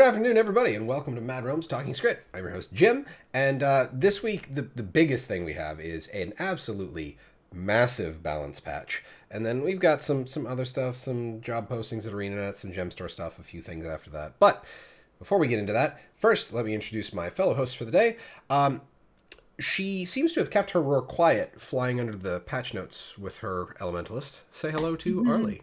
Good afternoon, everybody, and welcome to Mad Rome's Talking Skritt. I'm your host, Jim, and this week, the biggest thing we have is an absolutely massive balance patch. And then we've got some other stuff, some job postings at ArenaNet, some gemstore stuff, a few things after that. But before we get into that, first, let me introduce my fellow host for the day. She seems to have kept her roar quiet, flying under the patch notes with her elementalist. Say hello to Arlie.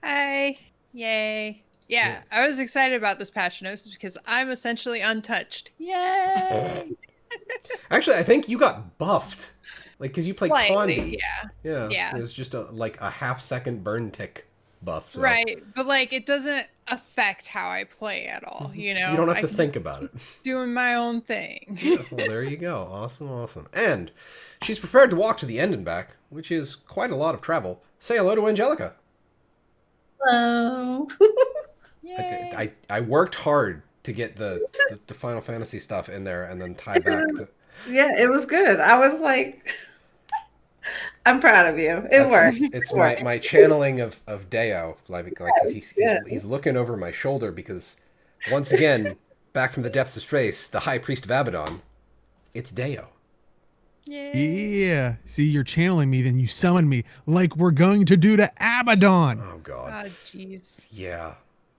Hi. Yay. Yeah, I was excited about this patch notes because I'm essentially untouched. Yay! Actually, I think you got buffed. Like, because you played Slightly, Condi. Yeah. It was just a half-second burn tick buff. So. Right, but like it doesn't affect how I play at all, you know? You don't have to think about it. Doing my own thing. Yeah, well, there you go. Awesome. And she's prepared to walk to the end and back, which is quite a lot of travel. Say hello to Angelica. Hello. Yay. I worked hard to get the Final Fantasy stuff in there and then tie back to... Yeah, it was good. I was like, I'm proud of you. It worked. It's my channeling of Deo, like because he's looking over my shoulder because once again, back from the depths of space, the High Priest of Abaddon, it's Deo. Yeah. See, you're channeling me, then you summon me like we're going to do to Abaddon. Oh God. Oh jeez.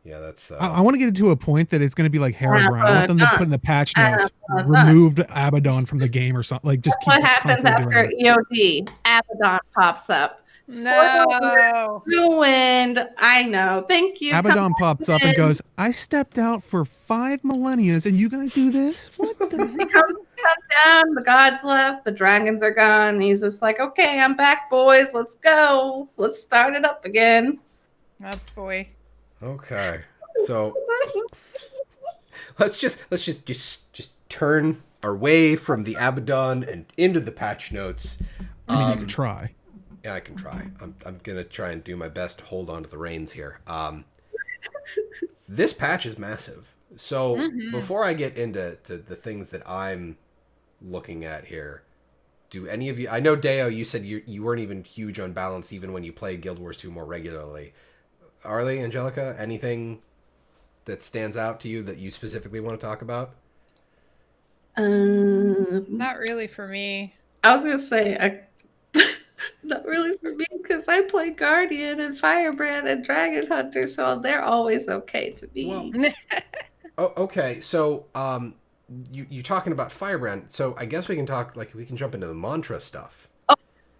Yeah, that's. I want to get it to a point that it's going to be like Herobrine. I want them to put in the patch notes, removed Abaddon from the game or something. Like just keep what happens after EOD? Abaddon pops up. No. Ruined. I know. Thank you. Abaddon pops up and goes, I stepped out for 5 millennia and you guys do this? What the He comes down, the gods left, the dragons are gone. He's just like, okay, I'm back, boys. Let's go. Let's start it up again. Oh boy. Okay, so let's just turn away from the Abaddon and into the patch notes. I mean, you can try. Yeah, I can try. I'm gonna try and do my best to hold on to the reins here. This patch is massive. So before I get into the things that I'm looking at here, do any of you? I know Deo, you said you weren't even huge on balance even when you played Guild Wars 2 more regularly. Arlie, Angelica, anything that stands out to you that you specifically want to talk about? Not really for me. I was gonna say, not really for me because I play Guardian and Firebrand and Dragon Hunter, so they're always okay to me. Well, okay. So, you're talking about Firebrand, so I guess we can jump into the mantra stuff.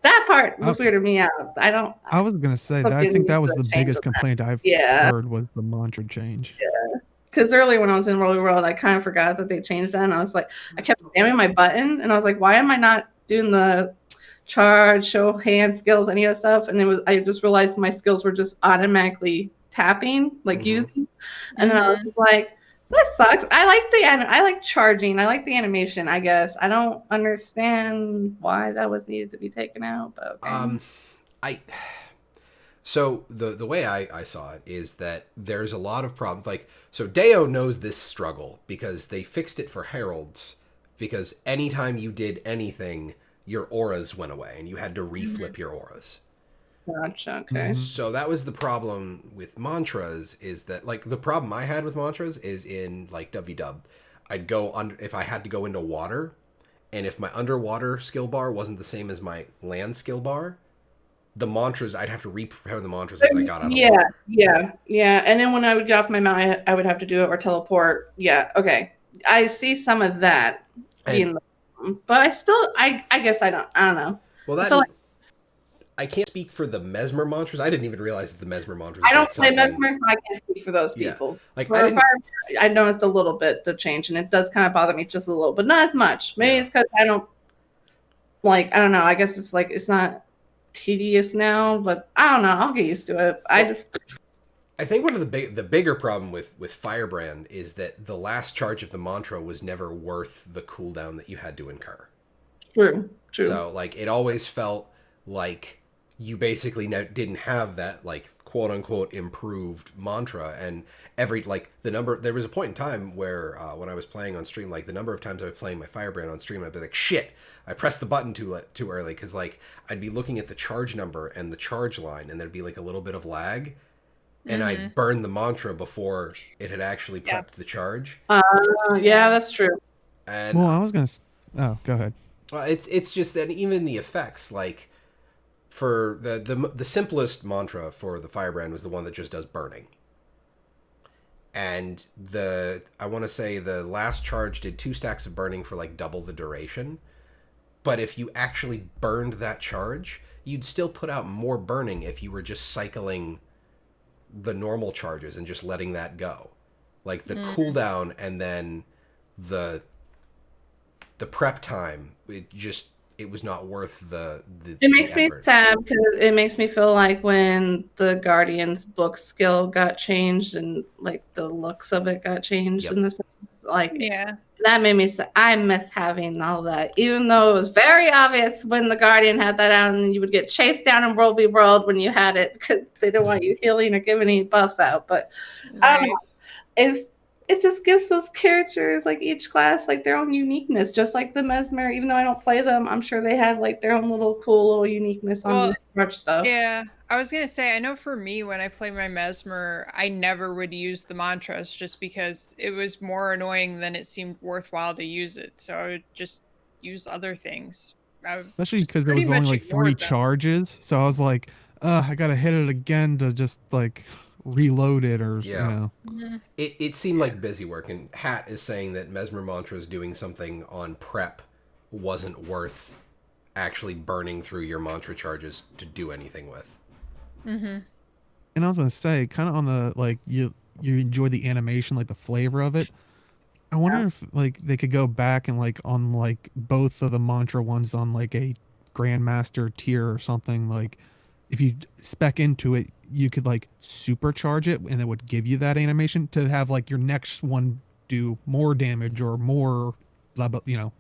That part was weirding me out. I was gonna say that. I think that was the biggest complaint I've heard was the mantra change. Yeah, because earlier when I was in Roller World, I kind of forgot that they changed that, and I was like, I kept spamming my button, and I was like, why am I not doing the charge, show hand skills, any of that stuff? And I just realized my skills were just automatically tapping, like using, and then I was like, that sucks. I like charging. I like the animation, I guess. I don't understand why that was needed to be taken out, but okay. So the way I saw it is that there's a lot of problems. Like, so Deo knows this struggle because they fixed it for heralds, because anytime you did anything, your auras went away and you had to reflip your auras. Gotcha. Okay. So that was the problem with mantras, is that, like, the problem I had with mantras is in, like, WW. I'd go under, if I had to go into water, and if my underwater skill bar wasn't the same as my land skill bar, the mantras, I'd have to re-prepare the mantras as I got out of water. Yeah. And then when I would get off my mount, I would have to do it or teleport. Yeah, okay. I see some of that. But I guess I don't know. Well, I can't speak for the Mesmer mantras. I didn't even realize that the Mesmer mantras. I don't play Mesmer, so I can't speak for those people. Yeah. Like, I noticed a little bit the change, and it does kind of bother me just a little, but not as much. Maybe it's because I don't know. I guess it's like it's not tedious now, but I don't know. I'll get used to it. I think one of the bigger problem with Firebrand is that the last charge of the mantra was never worth the cooldown that you had to incur. True. So, like, it always felt like you basically didn't have that, like, quote unquote improved mantra, and there was a point in time where when I was playing on stream, like, the number of times I was playing my Firebrand on stream, I'd be like, shit, I pressed the button too early, because, like, I'd be looking at the charge number and the charge line, and there'd be like a little bit of lag, and I burned the mantra before it had actually prepped the charge. Yeah, that's true. And well, I was gonna. Oh, go ahead. well, it's just that even the effects, like for the simplest mantra for the firebrand was the one that just does burning. And I want to say the last charge did 2 stacks of burning for like double the duration. But if you actually burned that charge, you'd still put out more burning if you were just cycling the normal charges and just letting that go. Like the cooldown and then the prep time, it was not worth the It makes the me effort. sad because it makes me feel like when the Guardian's book skill got changed and like the looks of it got changed in the sense, like that made me sad. I miss having all that, even though it was very obvious when the Guardian had that out, and you would get chased down in World v. World when you had it because they didn't want you healing or giving any buffs out. But I don't know. It just gives those characters, like each class, like their own uniqueness, just like the Mesmer. Even though I don't play them, I'm sure they have like their own little cool little uniqueness on the merch stuff. Yeah, I was gonna say, I know for me, when I play my Mesmer, I never would use the mantras just because it was more annoying than it seemed worthwhile to use it. So I would just use other things. Especially because there was only like 3 charges, so I was like, I gotta hit it again to just like reload it, or you know. It seemed like busy work, and Hat is saying that Mesmer Mantra's doing something on prep wasn't worth actually burning through your mantra charges to do anything with. And I was gonna say, kind of on the like you enjoy the animation, like the flavor of it. I wonder if like they could go back and like on like both of the mantra ones on like a Grandmaster tier or something, like if you spec into it, you could like supercharge it and it would give you that animation to have like your next one do more damage or more blah blah, you know.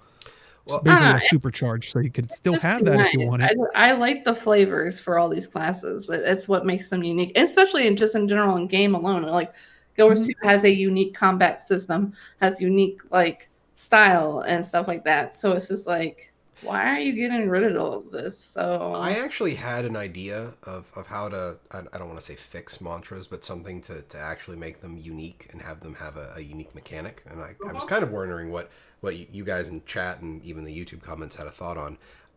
Well, basically a supercharge, so you could still have that if you want it. I like the flavors for all these classes. It's what makes them unique, especially in general in game alone. Like Guild 2 has a unique combat system, has unique like style and stuff like that. So it's just like, why are you getting rid of all of this? So I actually had an idea of how to, I don't want to say fix mantras, but something to actually make them unique and have them have a unique mechanic. And I was kind of wondering what you guys in chat and even the YouTube comments had a thought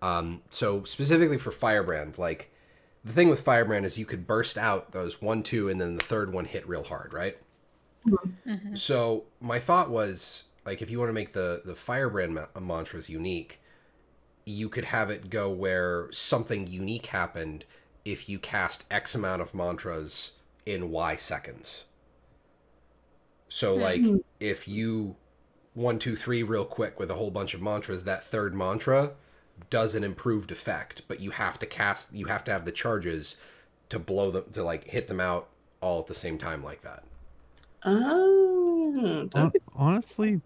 on. So specifically for Firebrand, like the thing with Firebrand is you could burst out those 1, 2, and then the third one hit real hard, right? So my thought was, like, if you want to make the Firebrand mantras unique, you could have it go where something unique happened if you cast X amount of mantras in Y seconds. So like if you 1, 2, 3 real quick with a whole bunch of mantras, that third mantra does an improved effect, but you have to have the charges to blow them, to like hit them out all at the same time like that. Honestly,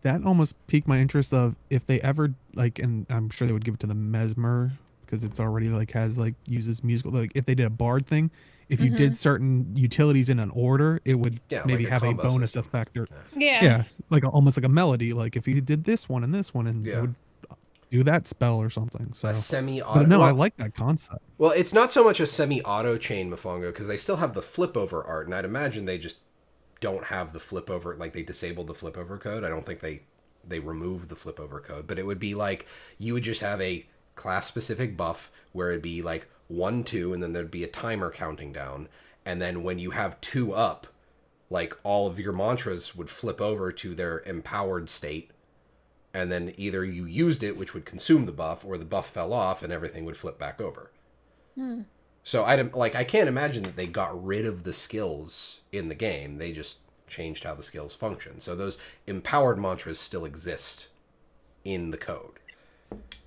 that almost piqued my interest of if they ever like, and I'm sure they would give it to the Mesmer because it's already like has like uses musical, like if they did a bard thing, if you did certain utilities in an order, it would maybe like have a bonus effect, or like almost like a melody, like if you did this one and this one, and it would do that spell or something. So a semi-auto. But no, I like that concept. Well, it's not so much a semi-auto chain, Mofongo, because they still have the flip over art, and I'd imagine they just don't have the flip over, like they disabled the flip over code. I don't think they removed the flip over code, but it would be like you would just have a class specific buff where it'd be like 1, 2, and then there'd be a timer counting down, and then when you have 2 up, like all of your mantras would flip over to their empowered state, and then either you used it, which would consume the buff, or the buff fell off and everything would flip back over. So I can't imagine that they got rid of the skills in the game. They just changed how the skills function. So those empowered mantras still exist in the code.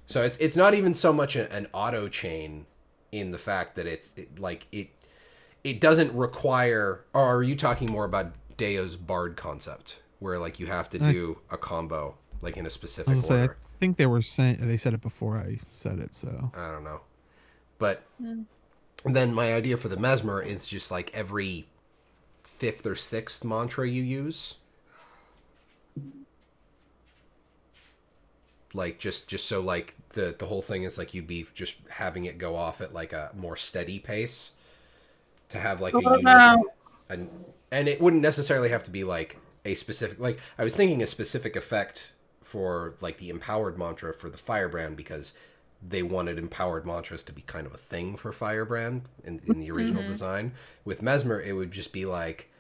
So it's not even so much an auto chain in the fact that it doesn't require. Or are you talking more about Deo's bard concept, where like you have to do a combo like in a specific order? I think they said it before I said it, so I don't know. But then my idea for the Mesmer is just like every 5th or 6th mantra you use, like just so like the whole thing is like you'd be just having it go off at like a more steady pace to have like and it wouldn't necessarily have to be like a specific, like I was thinking a specific effect for like the empowered mantra for the firebrand, because they wanted empowered mantras to be kind of a thing for firebrand in the original design. With Mesmer, it would just be like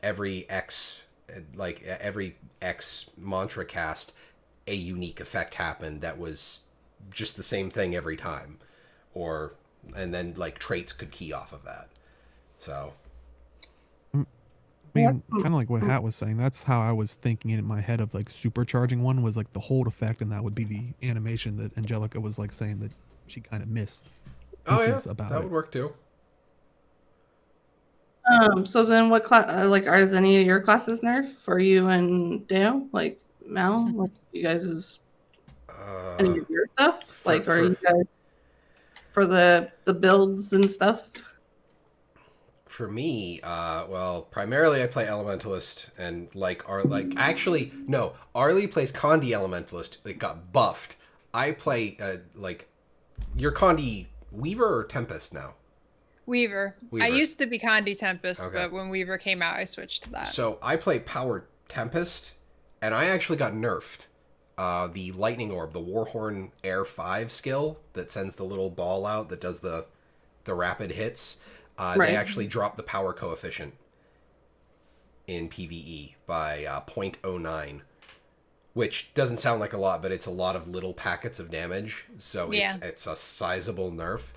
every X mantra cast, a unique effect happened that was just the same thing every time, and then like traits could key off of that. So I mean, kind of like what Hat was saying, that's how I was thinking in my head of like supercharging one was like the hold effect, and that would be the animation that Angelica was like saying that she kind of missed. That would work too. So then what class, like, is any of your classes nerf for you and Dale? Like, Mel? Like, you guys' any of your stuff? Like, are you guys for the builds and stuff? For me, well, primarily I play Elementalist, and actually, no, Arlie plays Condi Elementalist. It got buffed. I play, you're Condi Weaver or Tempest now? Weaver. I used to be Condi Tempest, but when Weaver came out, I switched to that. So I play Power Tempest, and I actually got nerfed. The Lightning Orb, the Warhorn Air 5 skill that sends the little ball out that does the rapid hits. They actually dropped the power coefficient in PvE by 0.09, which doesn't sound like a lot, but it's a lot of little packets of damage. So it's a sizable nerf.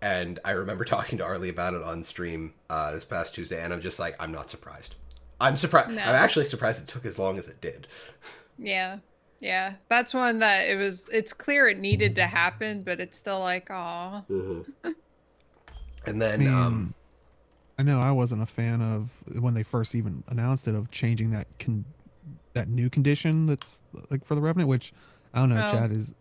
And I remember talking to Arlie about it on stream this past Tuesday, and I'm just like, I'm not surprised. I'm surprised. No. I'm actually surprised it took as long as it did. Yeah. Yeah. That's one that it's clear it needed to happen, but it's still like, aw. Mm-hmm. And then, I know I wasn't a fan of when they first even announced it, of changing that new condition that's like for the Revenant, which I don't know, Chad, is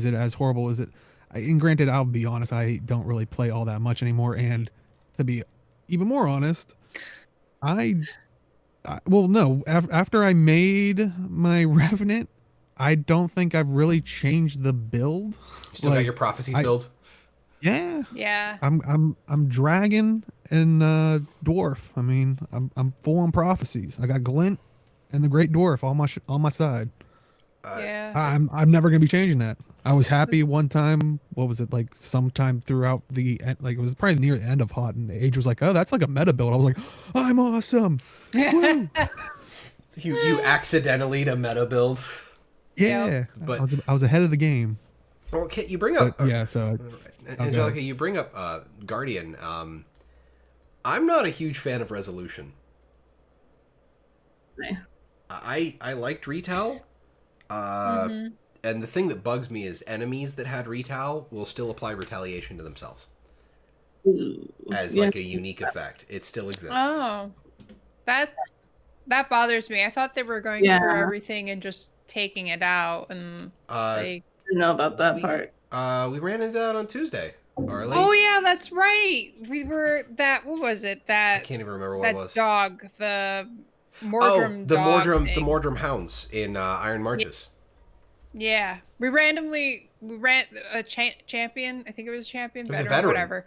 it as horrible as it? And granted, I'll be honest, I don't really play all that much anymore. And to be even more honest, after I made my Revenant, I don't think I've really changed the build. You still got your Prophecies build? Yeah. Yeah. I'm dragon and dwarf. I mean, I'm full on Prophecies. I got Glint and the Great Dwarf on my side. Yeah. I'm never gonna be changing that. I was happy one time. What was it, like sometime throughout the like it was probably near the end of Hot, and Age was like, "Oh, that's like a meta build." I was like, "I'm awesome." Woo! You accidentally to meta build. Yeah, but I was ahead of the game. Well, Kit, you bring up Angelica, you bring up Guardian. I'm not a huge fan of resolution. I liked Retail. And the thing that bugs me is enemies that had Retail will still apply retaliation to themselves. As like a unique effect. It still exists. Oh. That bothers me. I thought they were going through everything and just taking it out, and I didn't know about that part. We ran into that on Tuesday. Arlie? Oh yeah, that's right. We were what was it? That I can't even remember what it was. Dog, the Mordrum the Mordrum hounds in Iron Marches. Yeah. We ran a champion. I think it was a champion, veteran, whatever.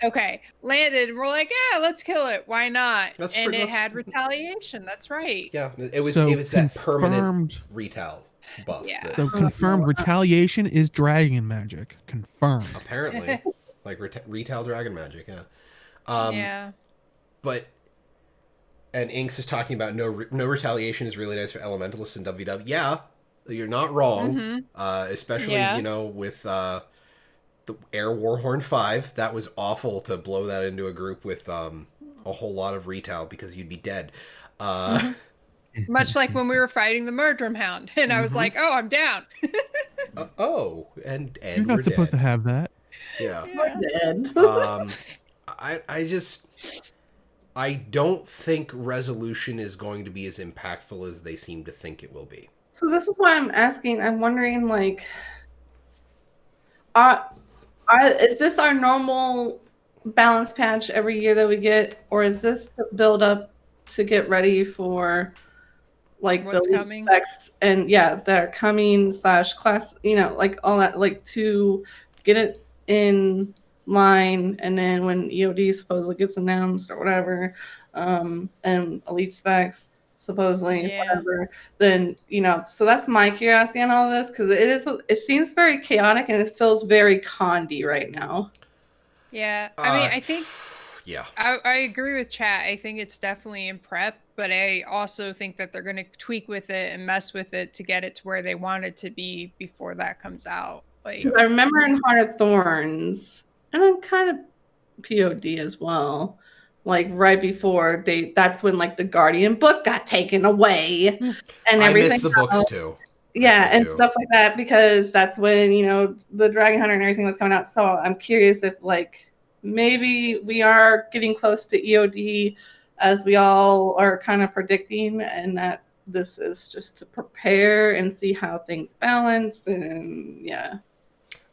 Okay, landed, and we're like, yeah, let's kill it. Why not? It had retaliation. That's right. Yeah, it was that permanent retail buff. Yeah. So confirmed retaliation is dragon magic. Confirmed. Apparently, like retail dragon magic. Yeah. But Inks is talking about no retaliation is really nice for elementalists in WW. Yeah, you're not wrong. Especially with the Air Warhorn 5, that was awful to blow that into a group with a whole lot of retail because you'd be dead. Much like when we were fighting the Murdrum Hound, and I was like, "Oh, I'm down." And you're not supposed to have that. Yeah. We're dead. I don't think resolution is going to be as impactful as they seem to think it will be. So this is why I'm asking. I'm wondering, like, is this our normal balance patch every year that we get, or is this to build up to get ready for like what's the coming specs and they're coming / class, like all that, like to get it in line, and then when EOD supposedly gets announced or whatever, and Elite Specs supposedly whatever, then so that's my curiosity on all this, because it seems very chaotic and it feels very Condi right now. Yeah, I mean, I think yeah, I agree with chat. I think it's definitely in prep, but I also think that they're going to tweak with it and mess with it to get it to where they want it to be before that comes out. Like, I remember in Heart of Thorns, and then kind of POD as well, like right before that's when like the Guardian book got taken away and I everything miss the books too. Yeah, and stuff like that, because that's when the Dragon Hunter and everything was coming out. So I'm curious if like maybe we are getting close to EOD, as we all are kind of predicting, and that this is just to prepare and see how things balance. And yeah.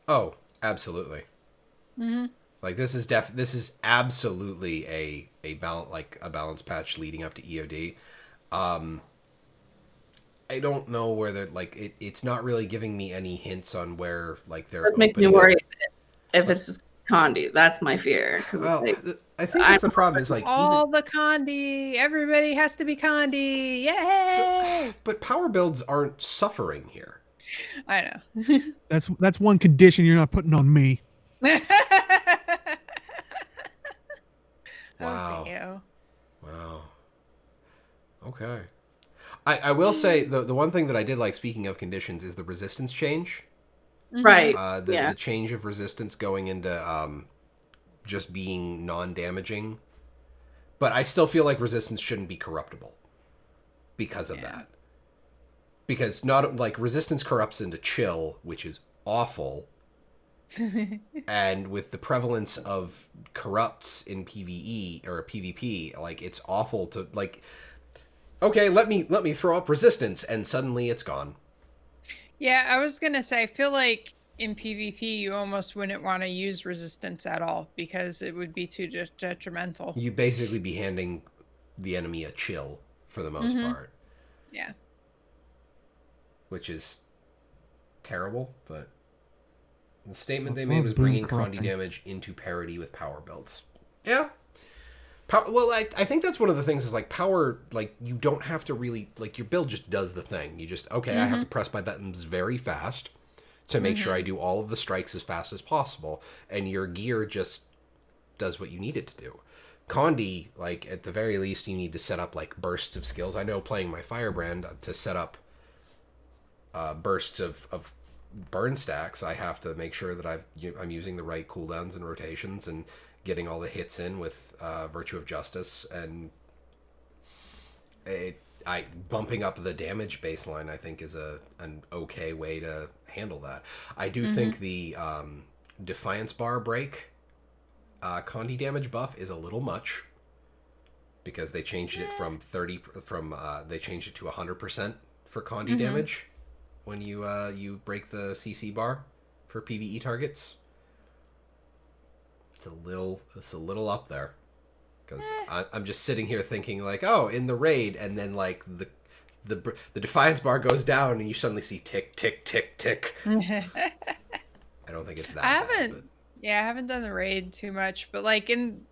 Oh, absolutely. mm-hmm. Like this is absolutely a balance patch leading up to EOD. I don't know where they're like it's not really giving me any hints on where like they're That makes me worried if it's just Condi. That's my fear. Well, I think that's the problem is like all the Condi, everybody has to be Condi. Yay! But power builds aren't suffering here. I know. That's one condition you're not putting on me. Wow. Oh, wow. Okay. I will say the one thing that I did like, speaking of conditions, is the resistance change. Right. The change of resistance going into just being non-damaging. But I still feel like resistance shouldn't be corruptible because of that. Because not like resistance corrupts into chill, which is awful. And with the prevalence of corrupts in PvE or PvP, like it's awful to like, okay, let me throw up resistance, and suddenly it's gone. Yeah, I was gonna say, I feel like in PvP you almost wouldn't want to use resistance at all, because it would be too detrimental. You'd basically be handing the enemy a chill for the most part. Yeah. Which is terrible, but the statement they made was bringing Condi damage into parity with power builds. Yeah. Well, I think that's one of the things is like power, like you don't have to really, like your build just does the thing. You just, okay, I have to press my buttons very fast to make sure I do all of the strikes as fast as possible, and your gear just does what you need it to do. Condi, like at the very least, you need to set up like bursts of skills. I know playing my Firebrand, to set up bursts of burn stacks, I have to make sure that I'm using the right cooldowns and rotations and getting all the hits in with Virtue of Justice, and bumping up the damage baseline I think is an okay way to handle that. I do think the Defiance Bar break Condi damage buff is a little much, because they changed it from they changed it to 100% for Condi damage when you break the CC bar for PvE targets. It's a little up there, because I'm just sitting here thinking like, oh, in the raid, and then like the Defiance bar goes down and you suddenly see tick tick tick tick. I don't think it's that. I haven't done the raid too much, but like in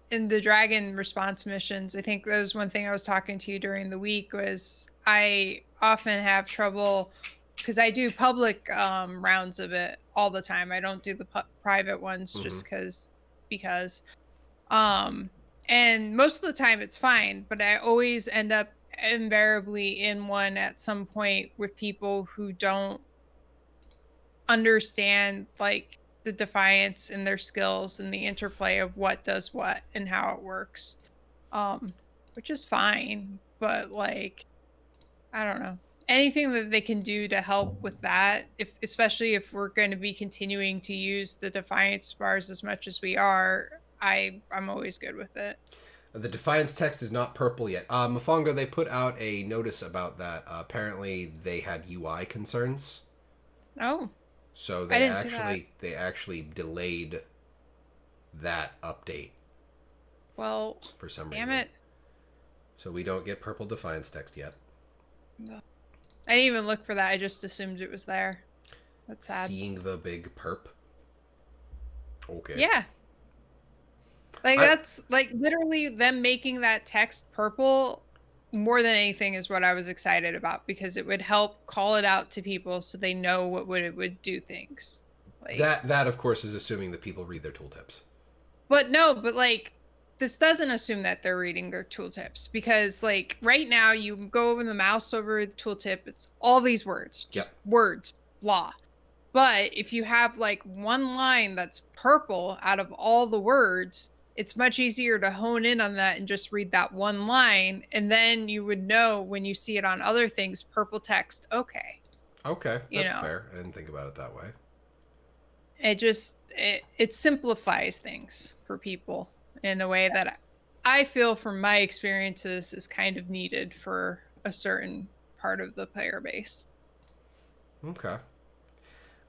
the dragon response missions, I think that was one thing I was talking to you during the week, was I often have trouble, because I do public rounds of it all the time. I don't do the private ones just because and most of the time it's fine, but I always end up invariably in one at some point with people who don't understand like the Defiance and their skills and the interplay of what does what and how it works, which is fine, but like, I don't know, anything that they can do to help with that, especially if we're going to be continuing to use the Defiance bars as much as we are, I'm always good with it. The Defiance text is not purple yet. Mofongo, they put out a notice about that. Apparently they had UI concerns. Oh. So they actually delayed that update. Well, for some damn reason. It. So we don't get purple Defiance text yet. No. I didn't even look for that. I just assumed it was there. That's sad. Seeing the big perp. Okay. Yeah. Like that's like literally them making that text purple more than anything is what I was excited about because it would help call it out to people so they know it would do things. Like That of course is assuming that people read their tooltips. But no, but like this doesn't assume that they're reading their tooltips because like right now you go over the mouse over the tooltip, it's all these words, just words, blah. But if you have like one line that's purple out of all the words, it's much easier to hone in on that and just read that one line. And then you would know when you see it on other things, purple text, okay. Okay, that's fair. I didn't think about it that way. It simplifies things for people in a way that I feel from my experiences is kind of needed for a certain part of the player base. Okay.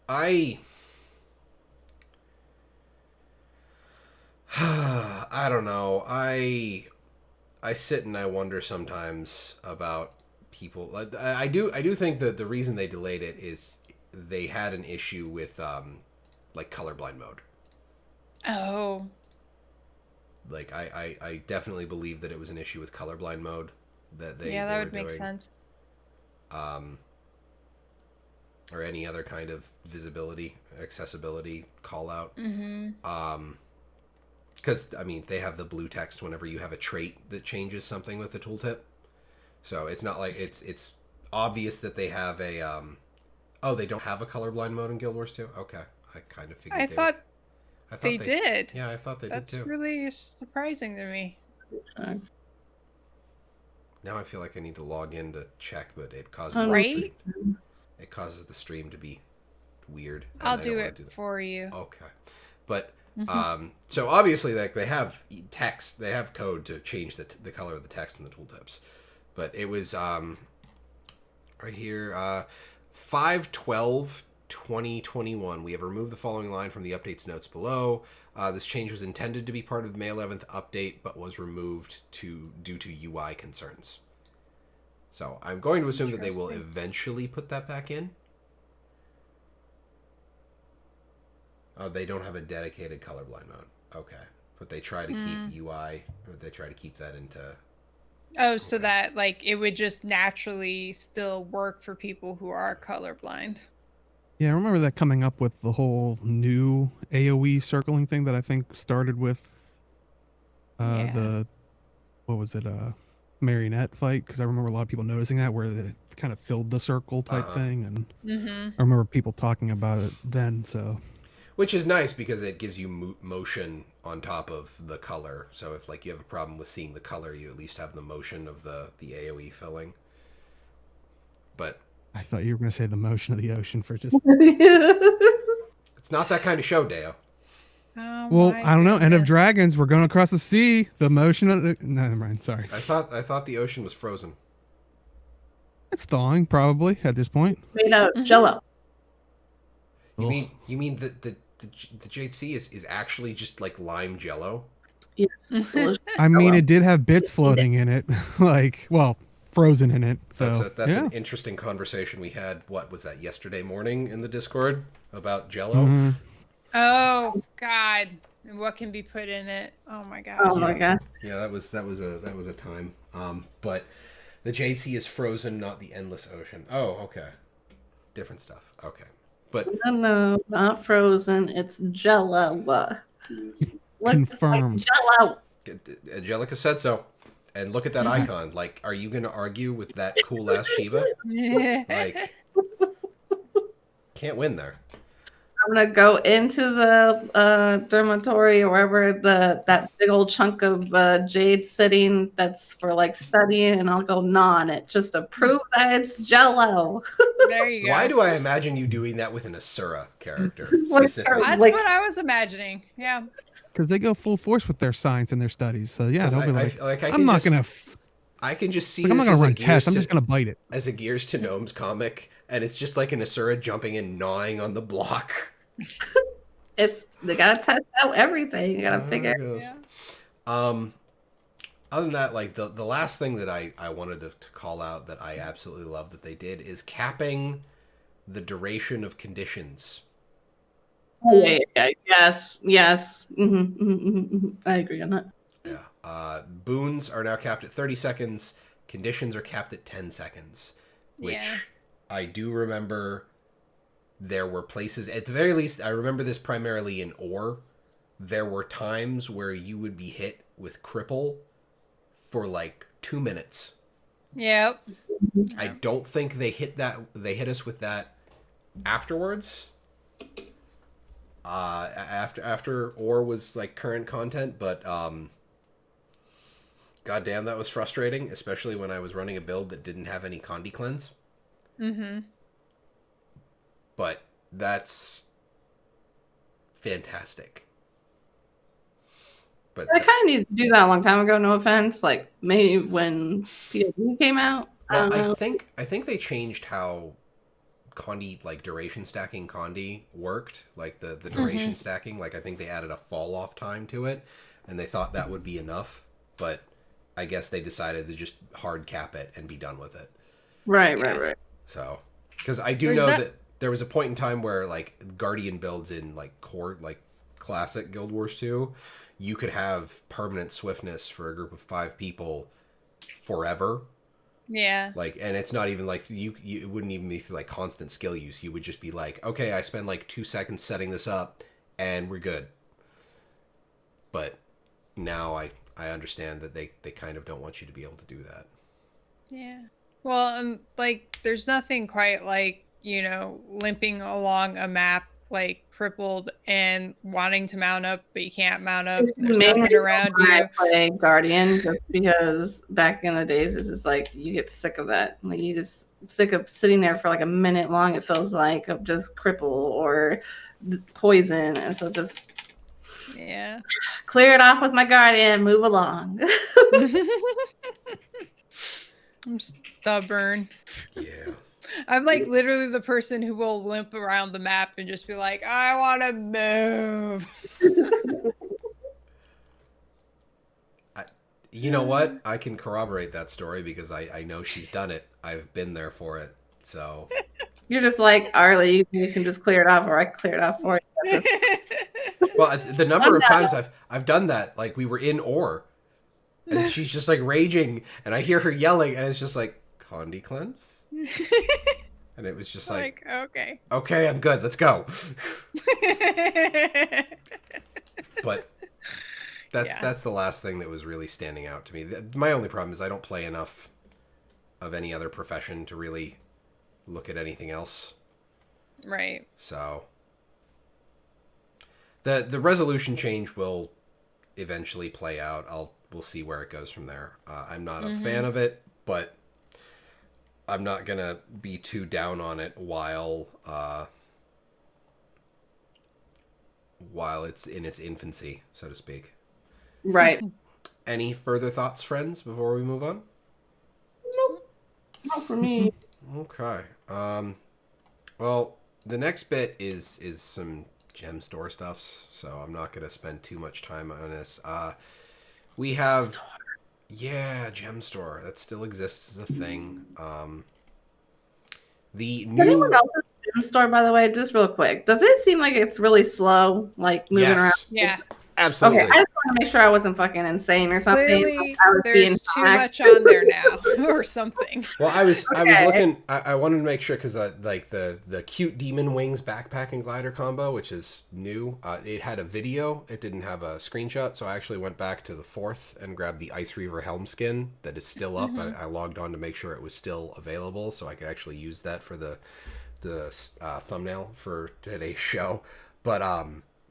I don't know. I sit and I wonder sometimes about people. I do think that the reason they delayed it is they had an issue with like colorblind mode. Oh. Like I definitely believe that it was an issue with colorblind mode that that would make sense. Or any other kind of visibility, accessibility call out. Because I mean they have the blue text whenever you have a trait that changes something with the tooltip. So it's not like it's obvious that they have a they don't have a colorblind mode in Guild Wars 2? Okay. I kind of figured I thought they did. Yeah, I thought they did too. That's really surprising to me. Now I feel like I need to log in to check, but it causes it causes the stream to be weird. I'll do it for you. Okay. But so obviously like they have text, they have code to change the color of the text in the tooltips. But it was right here 5/12/2021. We have removed the following line from the updates notes below. This change was intended to be part of the May 11th update, but was removed due to UI concerns. So I'm going to assume that they will eventually put that back in. Oh, they don't have a dedicated colorblind mode. Okay. But they try to keep UI, or they try to keep that into... Oh, so that like it would just naturally still work for people who are colorblind. Yeah, I remember that coming up with the whole new AoE circling thing that I think started with the, what was it, marionette fight, because I remember a lot of people noticing that where they kind of filled the circle type thing, and I remember people talking about it then. So, which is nice because it gives you motion on top of the color. So if like you have a problem with seeing the color, you at least have the motion of the AoE filling. But I thought you were going to say the motion of the ocean for just. It's not that kind of show, Deo. Oh, well, I don't know. End of Dragons. We're going across the sea. The motion of the. No, never mind. Sorry. I thought the ocean was frozen. It's thawing probably at this point. Made out Jello. You mean the Jade Sea is actually just like lime jello? Yes. I mean, it did have bits floating in it, like frozen in it. So that's an interesting conversation we had. What was that, yesterday morning in the Discord about jello? Oh God, and what can be put in it? Oh my God. Oh my God. Yeah, that was a time. But the Jade Sea is frozen, not the endless ocean. Oh, okay. Different stuff. Okay. But no, not frozen. It's Jello. Confirmed. Jello. Angelica said so. And look at that icon. Like, are you going to argue with that cool ass Shiba? Like, can't win there. I'm gonna go into the dormitory or wherever that big old chunk of jade sitting that's for like studying, and I'll go gnaw on it just to prove that it's Jello. There you go. Why do I imagine you doing that with an Asura character That's specifically? what I was imagining. Yeah. Because they go full force with their science and their studies. So yeah, they'll be like, I I'm not gonna. I can just see. Like, I'm not gonna run tests. I'm just gonna bite it. As a Gears to Gnomes comic, and it's just like an Asura jumping and gnawing on the block. They gotta test out everything. You gotta figure. Yeah. Other than that, like the last thing that I wanted to call out that I absolutely love that they did is capping the duration of conditions Oh, yeah. Yes. I agree on that. Yeah. Boons are now capped at 30 seconds. Conditions are capped at 10 seconds, which Yeah. I do remember there were places, at the very least, I remember this primarily in ore. There were times where you would be hit with cripple for like 2 minutes. Yep. I don't think they hit us with that afterwards. After ore was like current content, but goddamn, that was frustrating, especially when I was running a build that didn't have any Condi cleanse. Mm-hmm. But that's fantastic. But I kind of needed to do that a long time ago. No offense, like maybe when POV came out. well, I don't know. I think they changed how Condi, like duration stacking Condi worked, like the duration stacking. Like I think they added a fall off time to it, and they thought that would be enough. But I guess they decided to just hard cap it and be done with it. Right. So, because I do know that there was a point in time where like Guardian builds in like core, like classic Guild Wars 2, you could have permanent swiftness for a group of 5 people forever. Yeah. Like, and it's not even like you it wouldn't even be through like constant skill use. You would just be like, okay, I spend like 2 seconds setting this up and we're good. But now I understand that they kind of don't want you to be able to do that. Yeah. Well, like, there's nothing quite like, limping along a map, like, crippled and wanting to mount up, but you can't mount up. There's nothing around you. I play Guardian just because back in the days, it's just like you get sick of that. Like you just sick of sitting there for like a minute long. It feels like of just cripple or poison, and so just clear it off with my Guardian. Move along. I'm stubborn. Yeah. I'm like literally the person who will limp around the map and just be like, I want to move. You know what? I can corroborate that story because I know she's done it. I've been there for it. So You're just like, Arlie, you can just clear it off, or I can clear it off for you. well, it's the number of times I've done that. Like we were in ore, and she's just like raging, and I hear her yelling, and it's just like Condi cleanse. And it was just like okay, I'm good, let's go. But that's the last thing that was really standing out to me. My only problem is I don't play enough of any other profession to really look at anything else. Right. So the resolution change will eventually play out. We'll see where it goes from there. I'm not a fan of it, but I'm not gonna be too down on it while it's in its infancy, so to speak. Right. Any further thoughts, friends, before we move on? Nope. Not for me. Okay. Well, the next bit is some gemstore stuffs, so I'm not gonna spend too much time on this. We have gemstore that still exists as a thing. The new Anyone else's gemstore, by the way, just real quick, does it seem like it's really slow, like moving around? Yeah. Absolutely. Okay, I just want to make sure I wasn't fucking insane or something. Clearly, there's too much on there now, or something. Well, I was looking. I wanted to make sure because like the cute demon wings backpack and glider combo, which is new. It had a video. It didn't have a screenshot, so I actually went back to the 4th and grabbed the Ice Reaver helm skin that is still up. I logged on to make sure it was still available, so I could actually use that for the thumbnail for today's show. But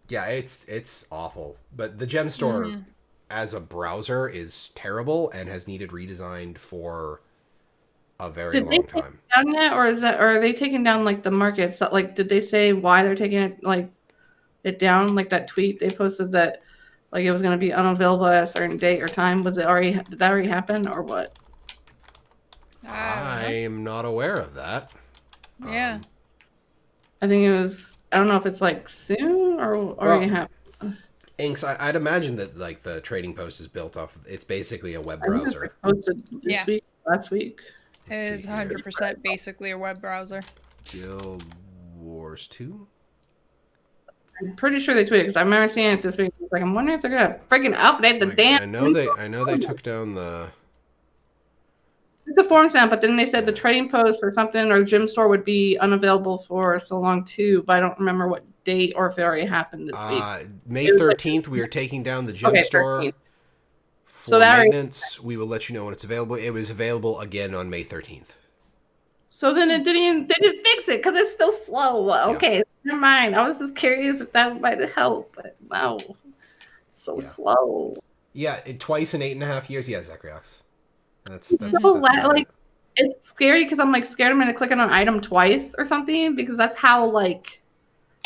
yeah, it's awful. But the gemstore as a browser is terrible and has needed redesigned for a very long time. Down yet, or are they taking down like the market? So, like, did they say why they're taking it down? Like that tweet they posted that like it was going to be unavailable at a certain date or time. Did that already happen or what? I'm not aware of that. Yeah. I think it was. I don't know if it's like soon or already happened. Inks, I'd imagine that like the trading post is built off. It's basically a web browser. Posted this week, last week. It is 100% basically a web browser. Guild Wars 2. I'm pretty sure they tweeted because I remember seeing it this week. It's like, I'm wondering if they're gonna freaking update the Like, damn. I know they took down the form stamp, but then they said the trading post or something or the gym store would be unavailable for so long too. But I don't remember what date or if it already happened this week. May 13th. We are taking down the gym store 13th. for So that maintenance. We will let you know when it's available. It was available again on May 13th. So then they didn't fix it because it's still slow. Okay, never mind. I was just curious if that might help, but wow, it's so slow. Yeah, twice in 8.5 years. Yeah, ZeKrioX. That's like it's scary because I'm like scared I'm gonna click on an item twice or something because that's how like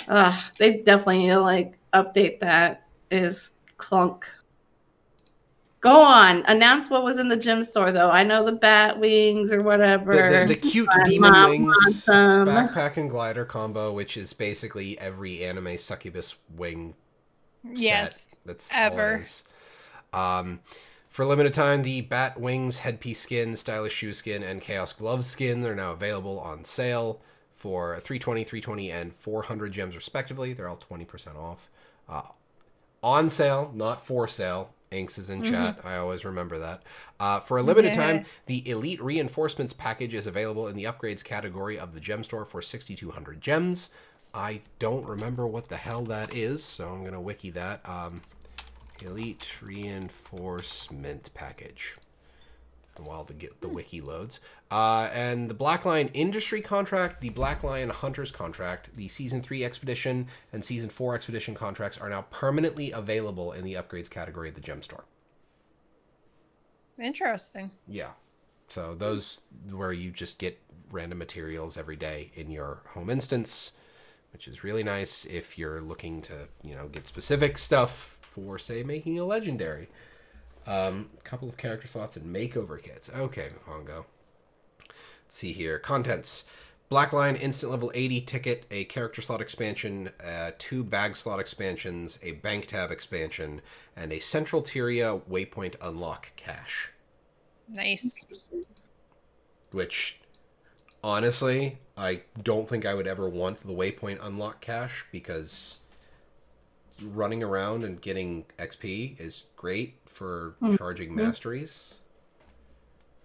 they definitely need to like update that is clunk. Go on. Announce what was in the gym store, though. I know the bat wings or whatever. The cute demon wings backpack and glider combo, which is basically every anime succubus wing set. That's ever. All it is. For a limited time, the bat wings, headpiece skin, stylish shoe skin, and chaos glove skin are now available on sale for 320, 320, and 400 gems respectively. They're all 20% off. On sale, not for sale. Inks is in chat. I always remember that. For a limited time, the Elite Reinforcements package is available in the upgrades category of the gem store for 6,200 gems. I don't remember what the hell that is, so I'm going to wiki that. Elite Reinforcement package. While the wiki loads. And the Blackline Industry contract, the Blackline Hunters contract, the Season 3 Expedition, and Season 4 Expedition contracts are now permanently available in the upgrades category of the gem store. Interesting. Yeah. So those where you just get random materials every day in your home instance, which is really nice if you're looking to, get specific stuff for, say, making a legendary. Couple of character slots and makeover kits. Okay, Hongo. Let's see here. Contents. Blackline instant level 80 ticket, a character slot expansion, 2 bag slot expansions, a bank tab expansion, and a Central Tyria waypoint unlock cache. Nice. Which, honestly, I don't think I would ever want the waypoint unlock cache because running around and getting XP is great for charging masteries.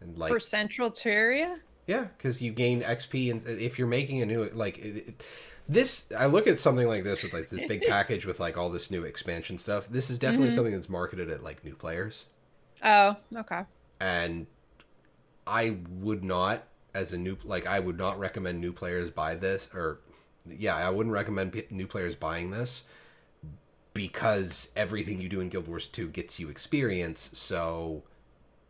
And for Central Tyria? Yeah, because you gain XP, and if you're making a new this, I look at something like this with like this big package with like all this new expansion stuff. This is definitely something that's marketed at like new players. Oh, okay. And I would not, I would not recommend new players buy this, I wouldn't recommend new players buying this. Because everything you do in Guild Wars 2 gets you experience, so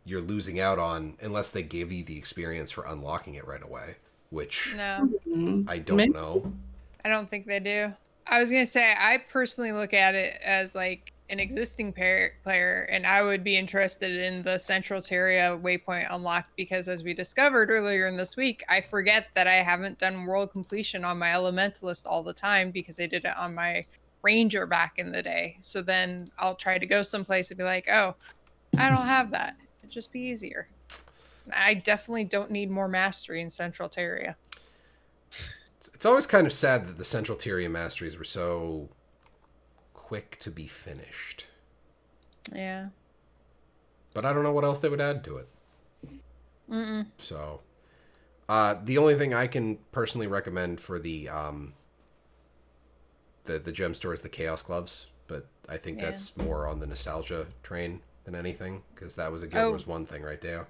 you're losing out on, unless they give you the experience for unlocking it right away, which I don't know. I don't think they do. I was going to say, I personally look at it as like an existing player, and I would be interested in the Central Tyria waypoint unlock because as we discovered earlier in this week, I forget that I haven't done world completion on my Elementalist all the time because I did it on my Ranger back in the day. So then I'll try to go someplace and be like, oh, I don't have that. It'd just be easier. I definitely don't need more mastery in Central Tyria. It's always kind of sad that the Central Tyria masteries were so quick to be finished. Yeah. But I don't know what else they would add to it. So, the only thing I can personally recommend for the gem store is the Chaos Gloves, but I think that's more on the nostalgia train than anything, because that was a Guild Wars 1 thing right there.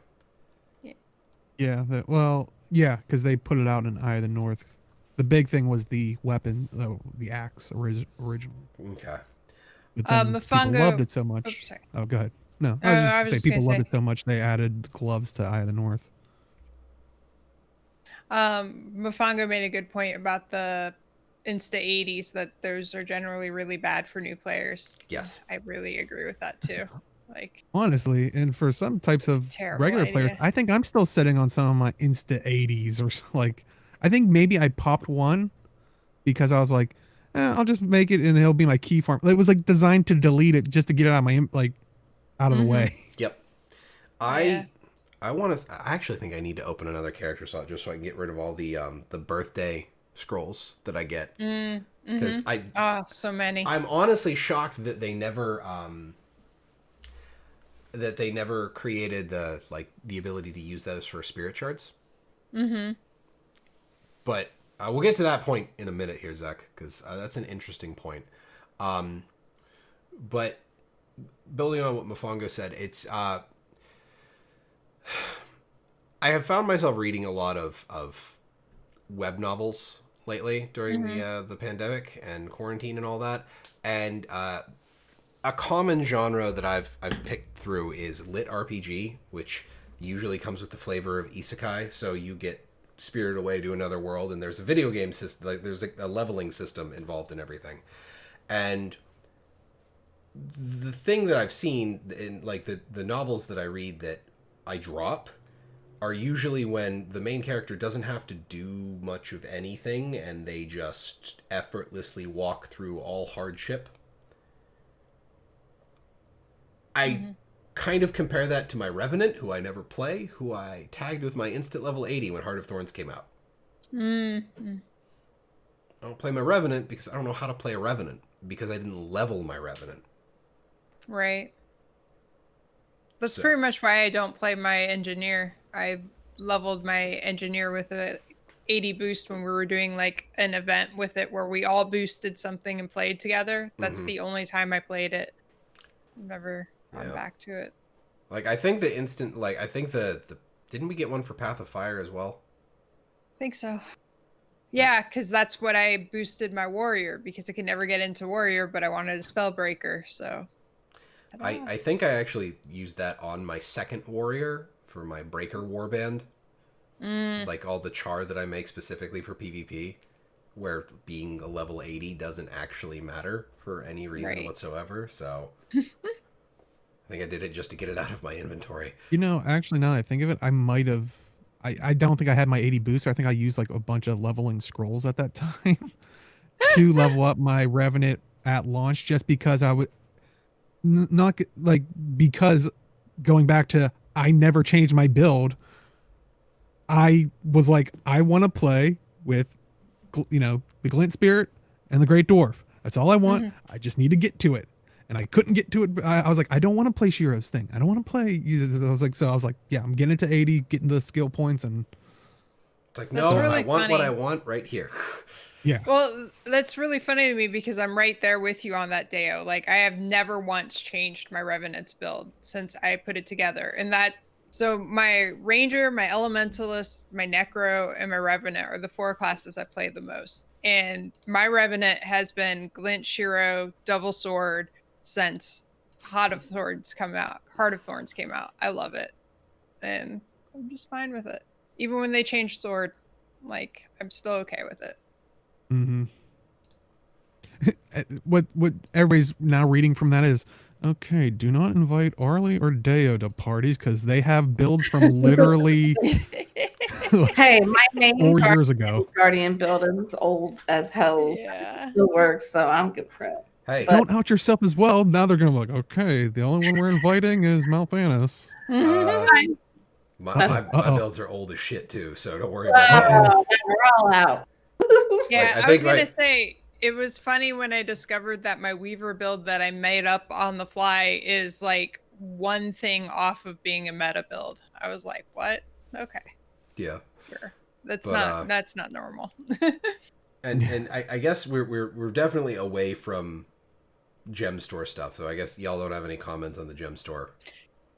Yeah, because they put it out in Eye of the North. The big thing was the weapon, the axe original. Okay. But then people loved it so much. Oh, go ahead. No, I was just going to say people loved it so much they added gloves to Eye of the North. Mofongo made a good point about the Insta 80s, that those are generally really bad for new players. Yes. I really agree with that too. Like, honestly, and for some types of regular players, I think I'm still sitting on some of my Insta 80s or like, I think maybe I popped one because I was like, I'll just make it and it'll be my key farm. It was like designed to delete it just to get it out of my out of the way. Yep. I actually think I need to open another character slot just so I can get rid of all the birthday scrolls that I get. because so many. I'm honestly shocked that they never created the ability to use those for spirit shards. But we'll get to that point in a minute here, Zek, because that's an interesting point. But building on what Mofongo said, it's I have found myself reading a lot of web novels lately during the pandemic and quarantine and all that, and a common genre that I've picked through is lit RPG, which usually comes with the flavor of isekai. So you get spirited away to another world, and there's a video game system, like there's a leveling system involved in everything. And the thing that I've seen in like the novels that I read that I drop are usually when the main character doesn't have to do much of anything and they just effortlessly walk through all hardship. I kind of compare that to my Revenant, who I never play, who I tagged with my instant level 80 when Heart of Thorns came out. I don't play my Revenant because I don't know how to play a Revenant, because I didn't level my Revenant. Right. That's pretty much why I don't play my Engineer. I leveled my Engineer with a 80 boost when we were doing like an event with it where we all boosted something and played together. That's the only time I played it. Never gone back to it. Like, I think the instant, like, I think the didn't we get one for Path of Fire as well? I think so. Yeah, because that's what I boosted my Warrior, because I could never get into Warrior, but I wanted a Spellbreaker, so. I think I actually used that on my second Warrior for my Breaker Warband. Like all the char that I make specifically for PvP, where being a level 80 doesn't actually matter for any reason whatsoever, so. I think I did it just to get it out of my inventory. You know, actually, now that I think of it, I might have. I don't think I had my 80 booster. I think I used like a bunch of leveling scrolls at that time to level up my Revenant at launch, just because I would not like, because going back to I never changed my build. I was like, I want to play with, you know, the Glint Spirit and the Great Dwarf. That's all I want. I just need to get to it. And I couldn't get to it. I was like, I don't want to play Shiro's thing. I don't want to play. I was like, yeah, I'm getting to 80, getting the skill points, and it's like, no, really I want funny. What I want right here. Yeah. Well, that's really funny to me because I'm right there with you on that, Deo. Like, I have never once changed my Revenant's build since I put it together. And that, so my Ranger, my Elementalist, my Necro, and my Revenant are the 4 classes I play the most. And my Revenant has been Glint, Shiro, Double Sword since Heart of Thorns came out. I love it. And I'm just fine with it. Even when they change sword, like, I'm still okay with it. What everybody's now reading from that is, okay, do not invite Arlie or Deo to parties because they have builds from literally hey, my main 4 years ago. Guardian build is old as hell. Yeah. Still works, so I don't give a crap. Hey, don't out yourself as well. Now they're gonna be like, okay, the only one we're inviting is Malthanos. My builds are old as shit too, so don't worry about that. We're all out. Yeah, like, I was gonna say, it was funny when I discovered that my Weaver build that I made up on the fly is like one thing off of being a meta build. I was like, what? Okay. Yeah. Sure. That's not normal. and I guess we're definitely away from gemstore stuff, so I guess y'all don't have any comments on the gemstore.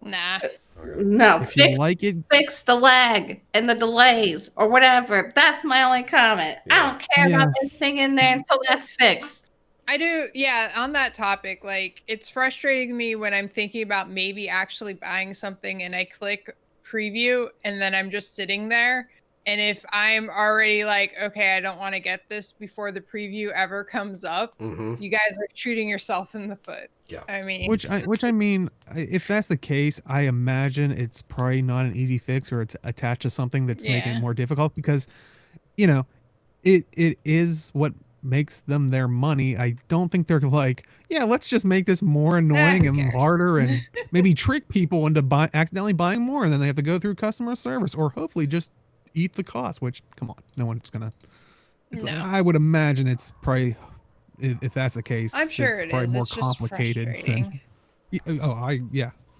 Nah. Okay. No, if you like it, fix the lag and the delays or whatever. That's my only comment. Yeah. I don't care about anything in there until that's fixed. I do, yeah, on that topic, like, it's frustrating me when I'm thinking about maybe actually buying something and I click preview and then I'm just sitting there. And if I'm already like, okay, I don't want to get this before the preview ever comes up, you guys are shooting yourself in the foot. Yeah. I mean, which I mean, if that's the case, I imagine it's probably not an easy fix, or it's attached to something that's making it more difficult, because, you know, it is what makes them their money. I don't think they're like, yeah, let's just make this more annoying and harder and maybe trick people into accidentally buying more, and then they have to go through customer service, or hopefully just eat the cost, which, come on, no one's gonna. No. I would imagine it's probably if that's the case, I'm sure it's it probably is. more It's just complicated frustrating. than. Oh,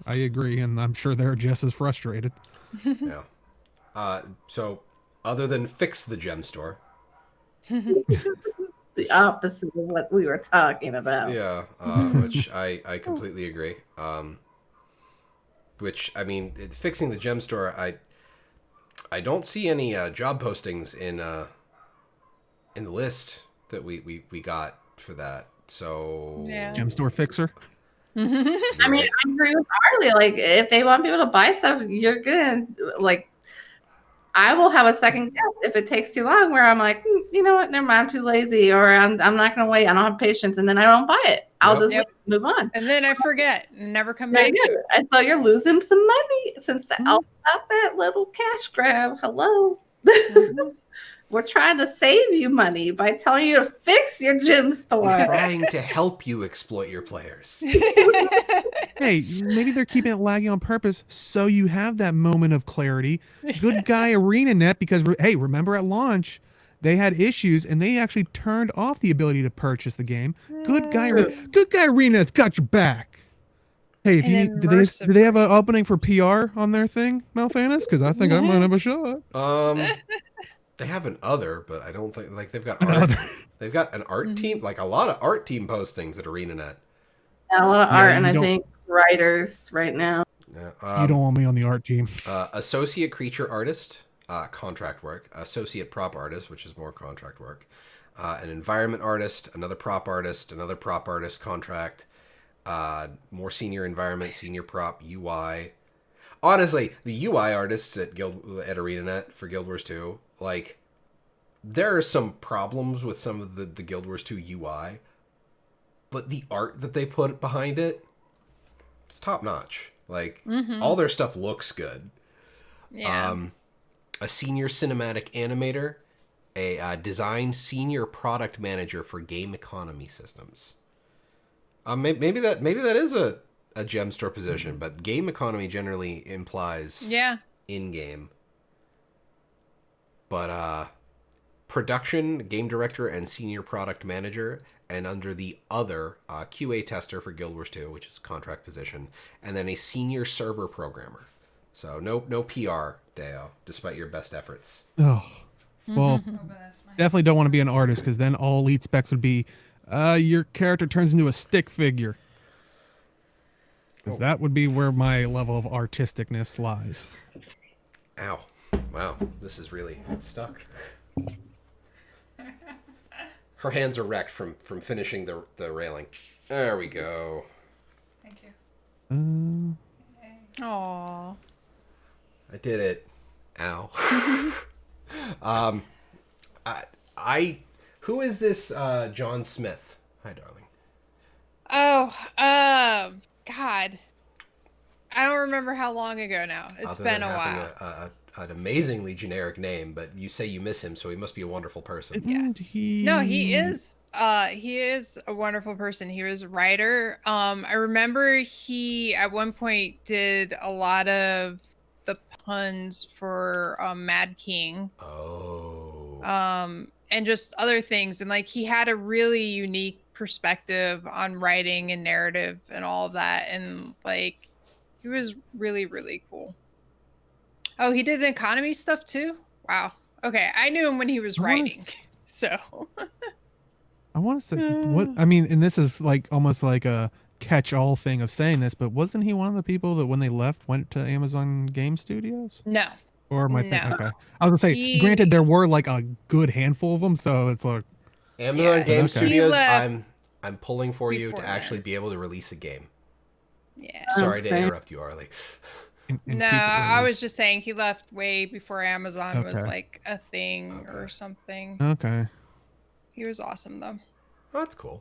I agree, and I'm sure they're just as frustrated. Yeah. So, other than fix the gem store, The opposite of what we were talking about. yeah, which I completely agree. Which I mean, fixing the gem store, I don't see any job postings in the list that we got for that. So Yeah. Gem store fixer. I mean, I agree with Harley. Like, if they want people to buy stuff, you're good. Like, I will have a second guess if it takes too long, where I'm like, you know what, never mind, I'm too lazy, or I'm not going to wait. I don't have patience, and then I don't buy it. I'll just Yep. move on. And then I forget and never come There back you to go. it. And so you're losing some money since all about that little cash grab. Hello. Mhm. We're trying to save you money by telling you to fix your gym store. trying to help you exploit your players. Hey, maybe they're keeping it laggy on purpose so you have that moment of clarity. Good guy ArenaNet, because hey, remember at launch they had issues and they actually turned off the ability to purchase the game. Good guy ArenaNet's got your back. Hey, if And you need, then do they have an opening for PR on their thing, Malfanis? Because I think I might have a shot. They have an other, but I don't think like they've got An art. other. They've got an art team, like a lot of art team postings at ArenaNet. A lot of Yeah, art, you and I don't- think writers right now. Yeah. You don't want me on the art team. Associate creature artist, contract work. Associate prop artist, which is more contract work. An environment artist, another prop artist, contract. More senior environment, senior prop, UI. Honestly, the UI artists at ArenaNet for Guild Wars 2, like, there are some problems with some of the Guild Wars 2 UI, but the art that they put behind it, it's top notch. Like, all their stuff looks good. Yeah. A senior cinematic animator, a design senior product manager for game economy systems. Maybe that is a gem store position, but game economy generally implies in game. But production, game director, and senior product manager, and under the other QA tester for Guild Wars 2, which is contract position, and then a senior server programmer. So no PR, Deo, despite your best efforts. Oh, well, definitely don't want to be an artist because then all elite specs would be, your character turns into a stick figure. Because that would be where my level of artisticness lies. Ow. Wow, this is really stuck. Her hands are wrecked from finishing the railing. There we go. Thank you. Aww. I did it. Ow. Who is this John Smith? Hi, darling. Oh, God. I don't remember how long ago now. It's Other been than a having while. An amazingly generic name, but you say you miss him, so he must be a wonderful person. Isn't he... No, he is a wonderful person. He was a writer. I remember he at one point did a lot of the puns for Mad King. Oh. And just other things, and like he had a really unique perspective on writing and narrative and all of that, and like he was really, really cool. Oh, he did economy stuff too? Wow. Okay, I knew him when he was writing. So I want to say what I mean, and this is like almost like a catch-all thing of saying this, but wasn't he one of the people that when they left went to Amazon Game Studios? no. Or am I thinking? No. Okay, I was gonna say. Granted, there were like a good handful of them, so it's like Amazon Game Okay. Studios. He I'm pulling for you to before actually then. be able to release a game. Yeah. Sorry to Okay. interrupt you, Arlie. and No, keep it I released. was just saying he left way before Amazon was Okay. like a thing or Okay. something. Okay. He was awesome though. Oh, that's cool.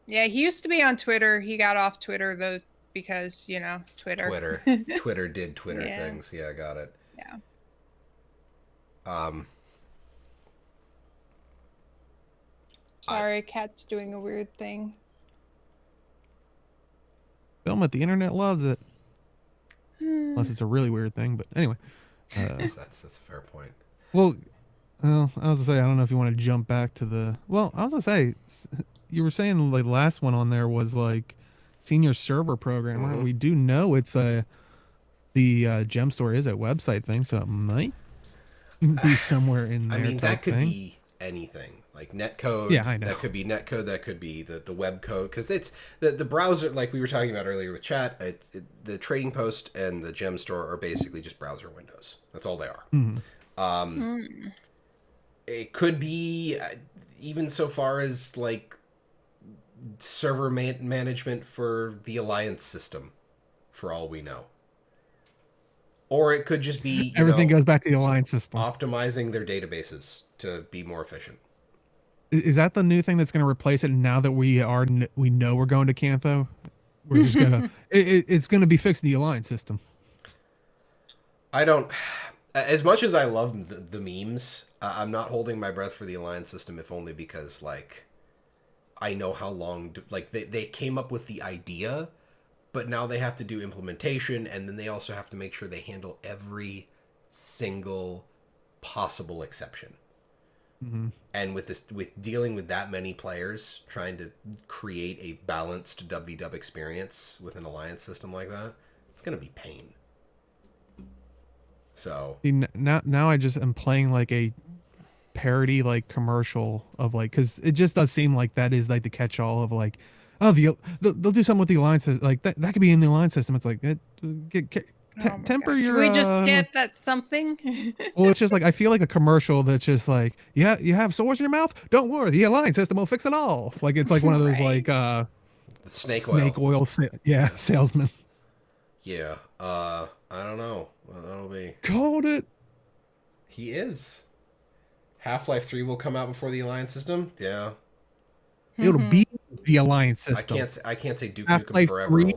Yeah, he used to be on Twitter. He got off Twitter though because, Twitter. Twitter did Twitter Yeah. things. Yeah, I got it. Yeah. Sorry, cat's doing a weird thing. Film it. The internet loves it. Unless it's a really weird thing, but anyway. That's a fair point. Well, I was gonna say I don't know if you want to jump back to the. Well, I was gonna say you were saying like the last one on there was like senior server programmer. We do know it's the gemstore is a website thing, so it might be somewhere in there. I mean, that could thing. be anything. Like netcode. Yeah, I know. That could be netcode. That could be the web code. Because it's the browser, like we were talking about earlier with chat. The trading post and the gem store are basically just browser windows. That's all they are. It could be even so far as like server management for the alliance system, for all we know. Or it could just be everything goes back to the alliance system, optimizing their databases to be more efficient. Is that the new thing that's going to replace it? Now that we know we're going to Cantho, we're just gonna it's going to be fixed the alliance system. I don't. As much as I love the memes, I'm not holding my breath for the alliance system, if only because like I know how long like they came up with the idea, but now they have to do implementation, and then they also have to make sure they handle every single possible exception. And with dealing with that many players, trying to create a balanced WW experience with an alliance system like that, it's gonna be pain. So now I just am playing like a parody like commercial of like, because it just does seem like that is like the catch-all of like, oh, they'll do something with the alliance system, like that could be in the alliance system. It's like temper your. Can we just get that something? Well, it's just like I feel like a commercial that's just like, yeah, you have sores in your mouth. Don't worry, the alliance system will fix it all. Like it's like one of those like the snake oil salesman. Yeah. I don't know. Well, that'll be. Called it. He is. Half-Life 3 will come out before the alliance system. Yeah. It'll be the alliance system. I can't say Duke Half-Life Nukem Forever. 3,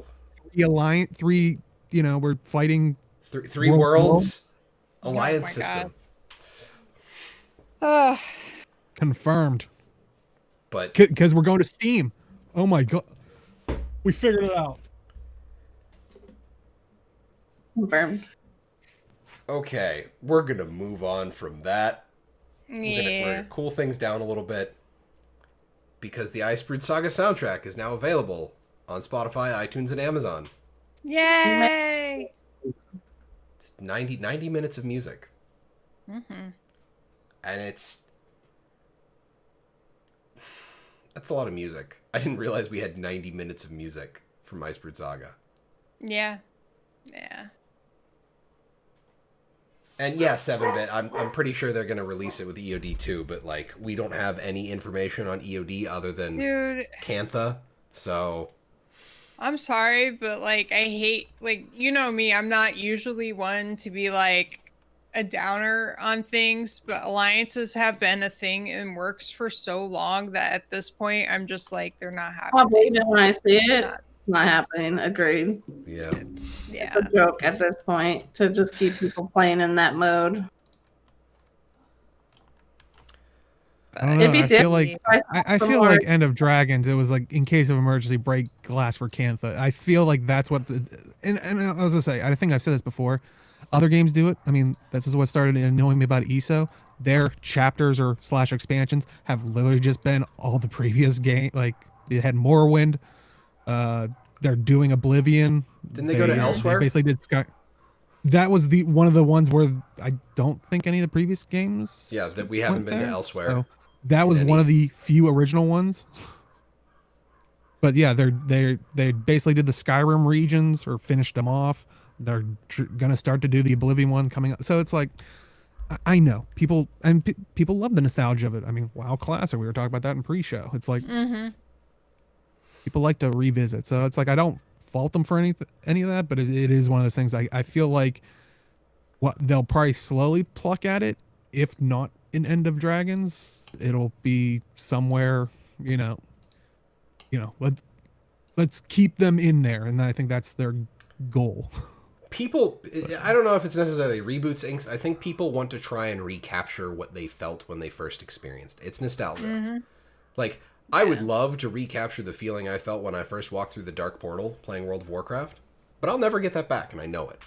the alliance 3. You know, we're fighting three worlds. Alliance system. Confirmed. But because we're going to Steam. Oh my god, we figured it out. Confirmed. Okay, we're gonna move on from that. Yeah. We're gonna cool things down a little bit because the Iceberg Saga soundtrack is now available on Spotify, iTunes, and Amazon. Yay! It's 90 minutes of music. Mm-hmm. And that's a lot of music. I didn't realize we had 90 minutes of music from Iceberg Saga. Yeah. Yeah. And yeah, 7-bit, I'm pretty sure they're going to release it with EOD too, but like we don't have any information on EOD other than Cantha. So I'm sorry, but like I hate, like, you know me, I'm not usually one to be like a downer on things, but alliances have been a thing and works for so long that at this point I'm just like, they're not happening. I'll believe it when I see it. Not happening. Agreed. yeah. It's a joke at this point to just keep people playing in that mode. I don't know. I feel like End of Dragons. It was like in case of emergency, break glass for Cantha. I feel like that's what and I was gonna say. I think I've said this before. Other games do it. I mean, this is what started annoying me about ESO. Their chapters or / expansions have literally just been all the previous game. Like it had Morrowind. They're doing Oblivion. Didn't they go to Elsewhere? They basically did Sky. That was one of the ones where I don't think any of the previous games. Yeah, that we haven't been to Elsewhere. So that was one of the few original ones. But yeah, they basically did the Skyrim regions or finished them off. They're gonna start to do the Oblivion one coming up. So it's like, I know people people love the nostalgia of it. I mean, WoW Classic. We were talking about that in pre-show. It's like. People like to revisit, so it's like I don't fault them for any of that, but it is one of those things. I feel like they'll probably slowly pluck at it, if not in End of Dragons, it'll be somewhere. Let's keep them in there, and I think that's their goal. People, I don't know if it's necessarily reboots. Inks. I think people want to try and recapture what they felt when they first experienced it. It's nostalgia. Like. I would love to recapture the feeling I felt when I first walked through the Dark Portal playing World of Warcraft, but I'll never get that back, and I know it.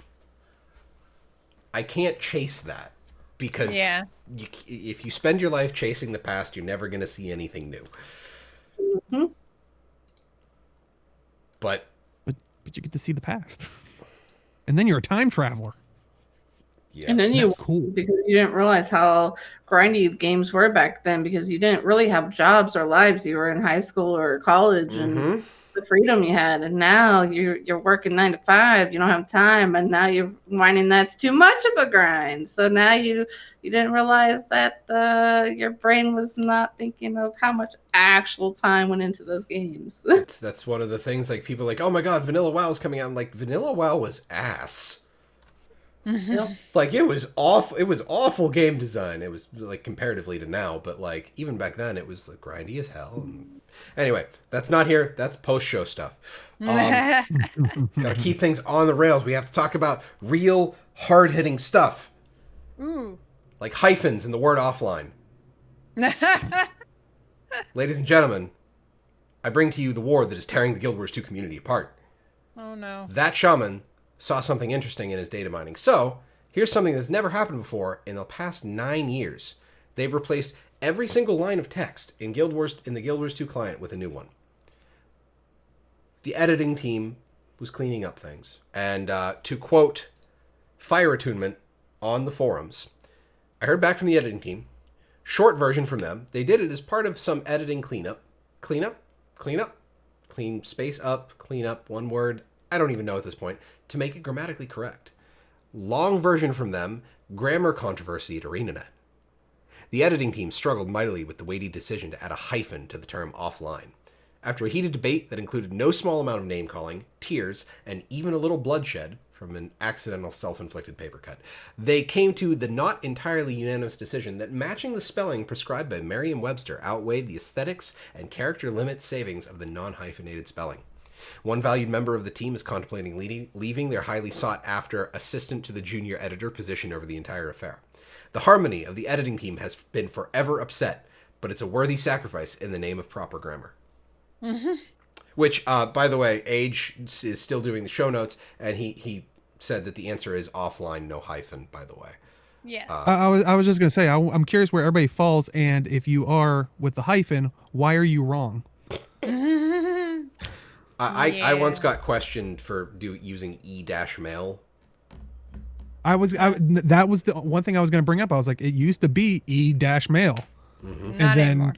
I can't chase that, because if you spend your life chasing the past, you're never going to see anything new. hmm But but you get to see the past, and then you're a time traveler. yeah, And then you That's cool. because you didn't realize how grindy games were back then because you didn't really have jobs or lives. You were in high school or college and the freedom you had. And now you're working 9 to 5. You don't have time, and now you're whining that's too much of a grind. So now you didn't realize that your brain was not thinking of how much actual time went into those games. that's one of the things. Like people are like, oh my god, Vanilla WoW's coming out. I'm like, Vanilla WoW was ass. Yep. Like it was awful. It was awful game design. It was like comparatively to now, but like even back then, it was like grindy as hell. And anyway, that's not here. That's post-show stuff. Gotta keep things on the rails. We have to talk about real hard-hitting stuff, Ooh. like hyphens in the word offline. Ladies and gentlemen, I bring to you the war that is tearing the Guild Wars 2 community apart. Oh no. That shaman saw something interesting in his data mining. So, here's something that's never happened before in the past 9 years. They've replaced every single line of text in the Guild Wars 2 client with a new one. The editing team was cleaning up things. And to quote Fire Attunement on the forums, I heard back from the editing team. Short version from them. They did it as part of some editing cleanup. Clean space up, clean up, one word. I don't even know at this point, to make it grammatically correct. Long version from them, grammar controversy at ArenaNet. The editing team struggled mightily with the weighty decision to add a hyphen to the term offline. After a heated debate that included no small amount of name-calling, tears, and even a little bloodshed from an accidental self-inflicted paper cut, they came to the not entirely unanimous decision that matching the spelling prescribed by Merriam-Webster outweighed the aesthetics and character limit savings of the non-hyphenated spelling. One valued member of the team is contemplating leaving their highly sought-after assistant to the junior editor position over the entire affair. The harmony of the editing team has been forever upset, but it's a worthy sacrifice in the name of proper grammar. Mm-hmm. Which, by the way, Age is still doing the show notes, and he said that the answer is offline, no hyphen, by the way. Yes. I was just gonna say I'm curious where everybody falls, and if you are with the hyphen, why are you wrong? I once got questioned for using e-mail. That was the one thing I was going to bring up. I was like, it used to be e-mail. Mm-hmm. Not anymore.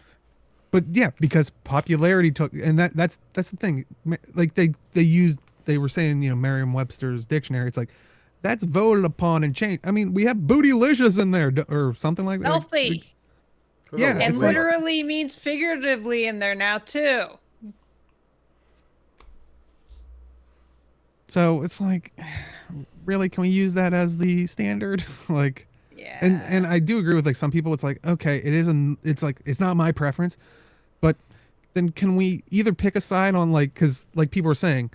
But yeah, because popularity took, and that's the thing. Like they were saying, Merriam-Webster's dictionary. It's like, that's voted upon and changed. I mean, we have bootylicious in there or something like that. Selfie. Yeah. And it's like- literally means figuratively in there now too. So it's like, really, can we use that as the standard? Like, Yeah. and I do agree with like some people. It's like, okay, it's like, it's not my preference, but then can we either pick a side on like, cause like people are saying,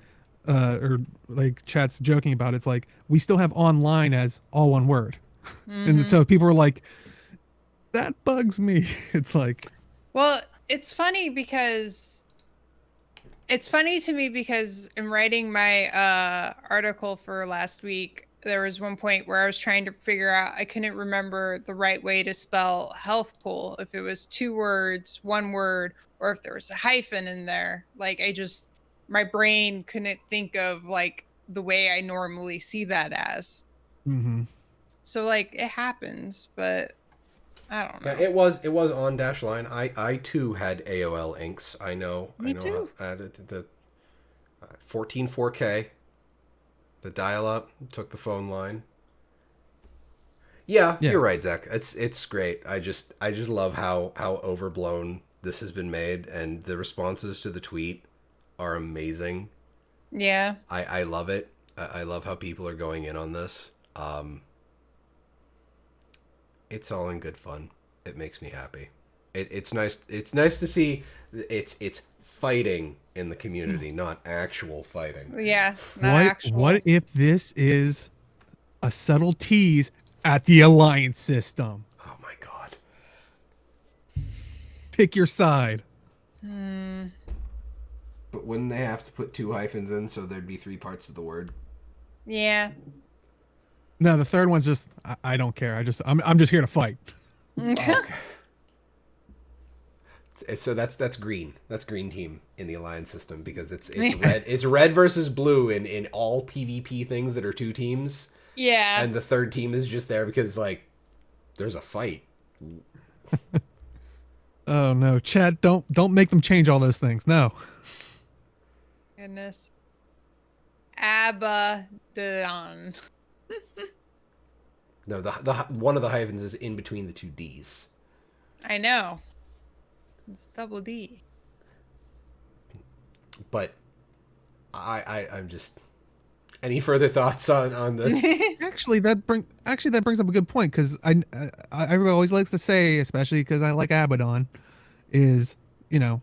or like chat's joking about, it's like, we still have online as all one word. Mm-hmm. And so people are like, that bugs me. It's like, Well, it's funny to me because in writing my article for last week, there was one point where I was trying to figure out, I couldn't remember the right way to spell health pool, if it was 2 words, 1 word, or if there was a hyphen in there. Like my brain couldn't think of like the way I normally see that as. mm-hmm. So like it happens, but I don't know. Yeah, it was on dash line. I too had AOL inks. I know. Me too. I had the 14 4K, the dial-up, took the phone line. Yeah, you're right, Zach. It's great. I just love how overblown this has been made, and the responses to the tweet are amazing. Yeah. I love it. I love how people are going in on this. It's all in good fun. It makes me happy. It's nice. It's nice to see it's fighting in the community, not actual fighting. Yeah. Not actual. What if this is a subtle tease at the alliance system? Oh my god. Pick your side. But wouldn't they have to put 2 hyphens in so there'd be 3 parts of the word? Yeah. No, the third one's just I don't care. I'm just here to fight. Okay. So that's green. That's green team in the alliance system because it's red. It's red versus blue in all PvP things that are 2 teams. Yeah. And the third team is just there because like there's a fight. Oh no, Chad, don't make them change all those things. No. Goodness. Abaddon. No, the one of the hyphens is in between the 2 D's. I know. It's double D. But I'm just. Any further thoughts on the? Actually, that brings up a good point because everybody always likes to say, especially because I like Abaddon, is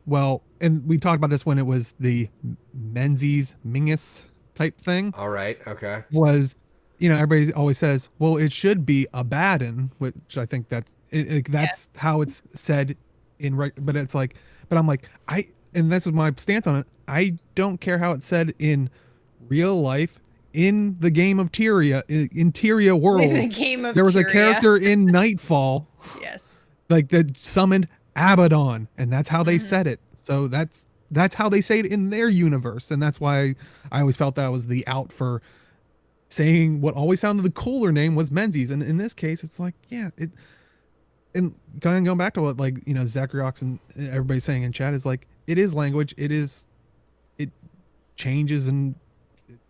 well, and we talked about this when it was the Menzies Mingus type thing. All right. Okay. Was everybody always says, well, it should be Abaddon, which I think that's how it's said but it's like, but I'm like, and this is my stance on it. I don't care how it's said in real life. In the game of Tyria, in Tyria world, In the game of there was a Tyria. character in Nightfall, Yes. like that summoned Abaddon, and that's how they said it. So that's how they say it in their universe, and that's why I always felt that was the out for saying what always sounded the cooler name was Menzies, and in this case, it's like and going back to what ZeKrioX and everybody's saying in chat is like it is language, it changes and.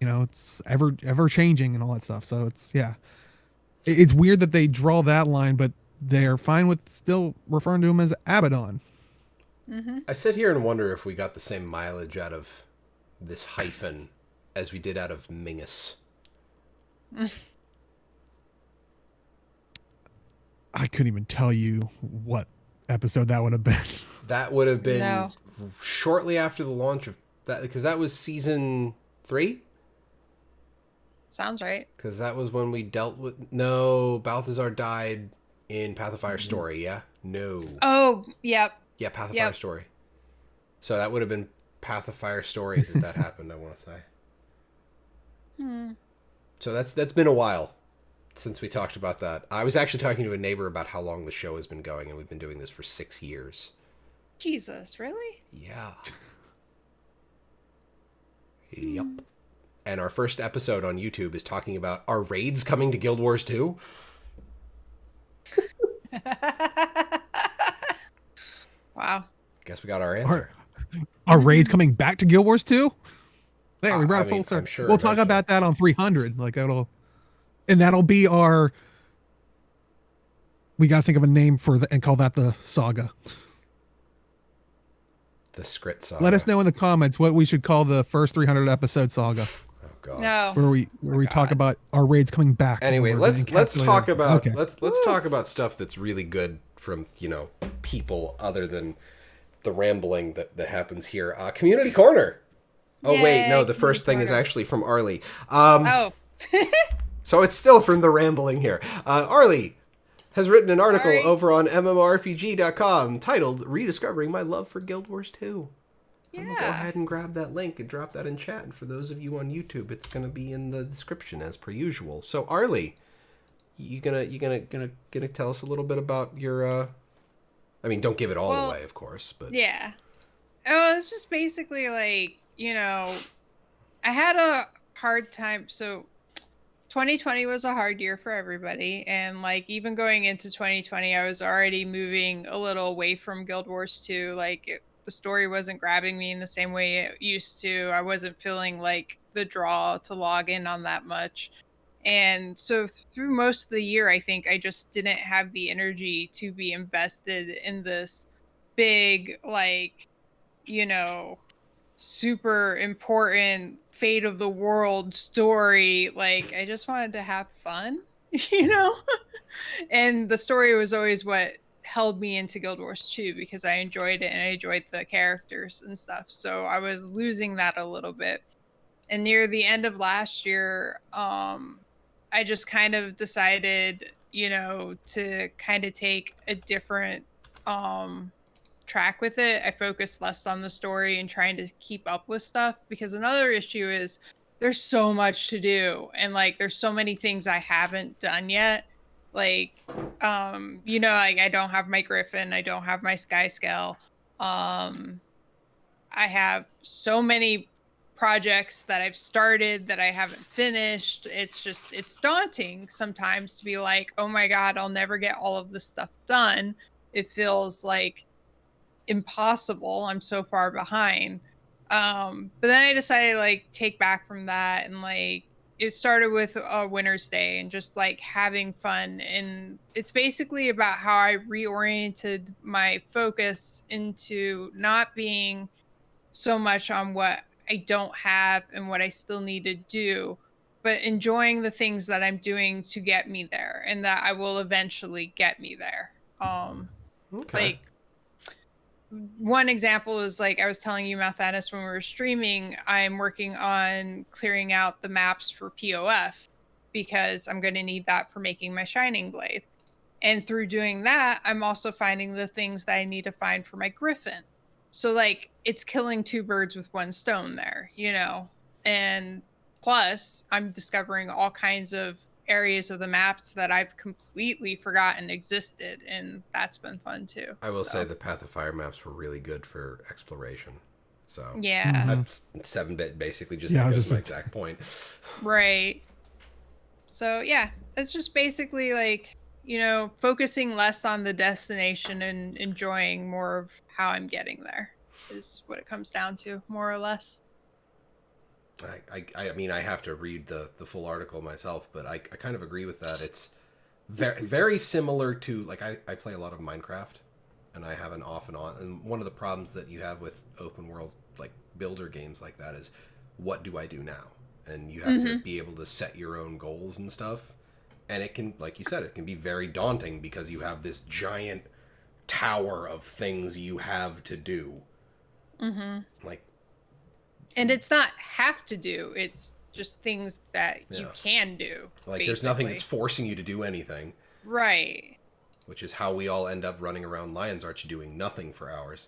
It's ever changing and all that stuff. So it's weird that they draw that line, but they're fine with still referring to him as Abaddon. I sit here and wonder if we got the same mileage out of this hyphen as we did out of Mingus. I couldn't even tell you what episode that would have been. That would have been shortly after the launch of that, because that was season 3. Sounds right. Because that was when we dealt with... No, Balthazar died in Path of Fire Story, yeah? No. Oh, yep. Yeah, Path of Fire Story. So that would have been Path of Fire Story that happened, I want to say. So that's been a while since we talked about that. I was actually talking to a neighbor about how long the show has been going, and we've been doing this for 6 years. Jesus, really? Yeah. Yep. And our first episode on YouTube is talking about, are raids coming to Guild Wars 2? Wow. Guess we got our answer. Are raids coming back to Guild Wars 2? There, we brought I full mean, circle. I'm sure we'll talk about that on 300. Like that'll be our. We gotta think of a name and call that the Saga. The Skritt Saga. Let us know in the comments what we should call the first 300 episode Saga. Oh God. No. Where we talk about our raids coming back. Anyway, We're let's gonna encapsulate talk about okay. let's talk about stuff that's really good from people other than the rambling that happens here. Community Corner. Oh wait, no, the first thing is actually from Arlie. So it's still from the rambling here. Arlie has written an article over on MMORPG.com titled "Rediscovering My Love for Guild Wars 2." I'm gonna go ahead and grab that link and drop that in chat. And for those of you on YouTube, it's gonna be in the description as per usual. So Arlie, you gonna tell us a little bit about your I mean, don't give it all away, of course, but yeah. Oh, it's just basically like, I had a hard time. So 2020 was a hard year for everybody. And like, even going into 2020, I was already moving a little away from Guild Wars 2. Like the story wasn't grabbing me in the same way it used to. I wasn't feeling like the draw to log in on that much. And so through most of the year, I think I just didn't have the energy to be invested in this big, like, super important fate of the world story. Like, I just wanted to have fun, And the story was always what held me into Guild Wars 2 because I enjoyed it and I enjoyed the characters and stuff. So I was losing that a little bit. And near the end of last year, I just kind of decided, to kind of take a different track with it. I focused less on the story and trying to keep up with stuff, because another issue is there's so much to do, and like there's so many things I haven't done yet. Like like I don't have my Griffin, I don't have my Sky Scale. I have so many projects that I've started that I haven't finished. It's daunting sometimes to be like, oh my God, I'll never get all of this stuff done. It feels like impossible. I'm so far behind. But then I decided to like take back from that, and like it started with a winter's day and just like having fun. And it's basically about how I reoriented my focus into not being so much on what I don't have and what I still need to do, but enjoying the things that I'm doing to get me there and that I will eventually get me there. Okay. Like one example is like I was telling you, Mathanis, when we were streaming, I'm working on clearing out the maps for POF because I'm going to need that for making my Shining Blade. And through doing that, I'm also finding the things that I need to find for my Griffin. So like it's killing two birds with one stone there, you know? And plus I'm discovering all kinds of areas of the maps that I've completely forgotten existed, and that's been fun too. I will say the Path of Fire maps were really good for exploration. So yeah. Mhm. 7-bit basically just Yeah, I was echoes just- my exact point. Right. So yeah, it's just basically like, you know, focusing less on the destination and enjoying more of how I'm getting there is what it comes down to, more or less. I mean, I have to read the full article myself, but I kind of agree with that. It's very similar to, like, I play a lot of Minecraft, and I have an off and on. And one of the problems that you have with open world, like, builder games like that is, what do I do now? And you have to be able to set your own goals and stuff. And it can, like you said, it can be very daunting because you have this giant tower of things you have to do. Like, And it's not have to do, it's just things that you Yeah. can do. like there's nothing basically. that's forcing you to do anything, Right. which is how we all end up running around Lion's Arch doing nothing for hours.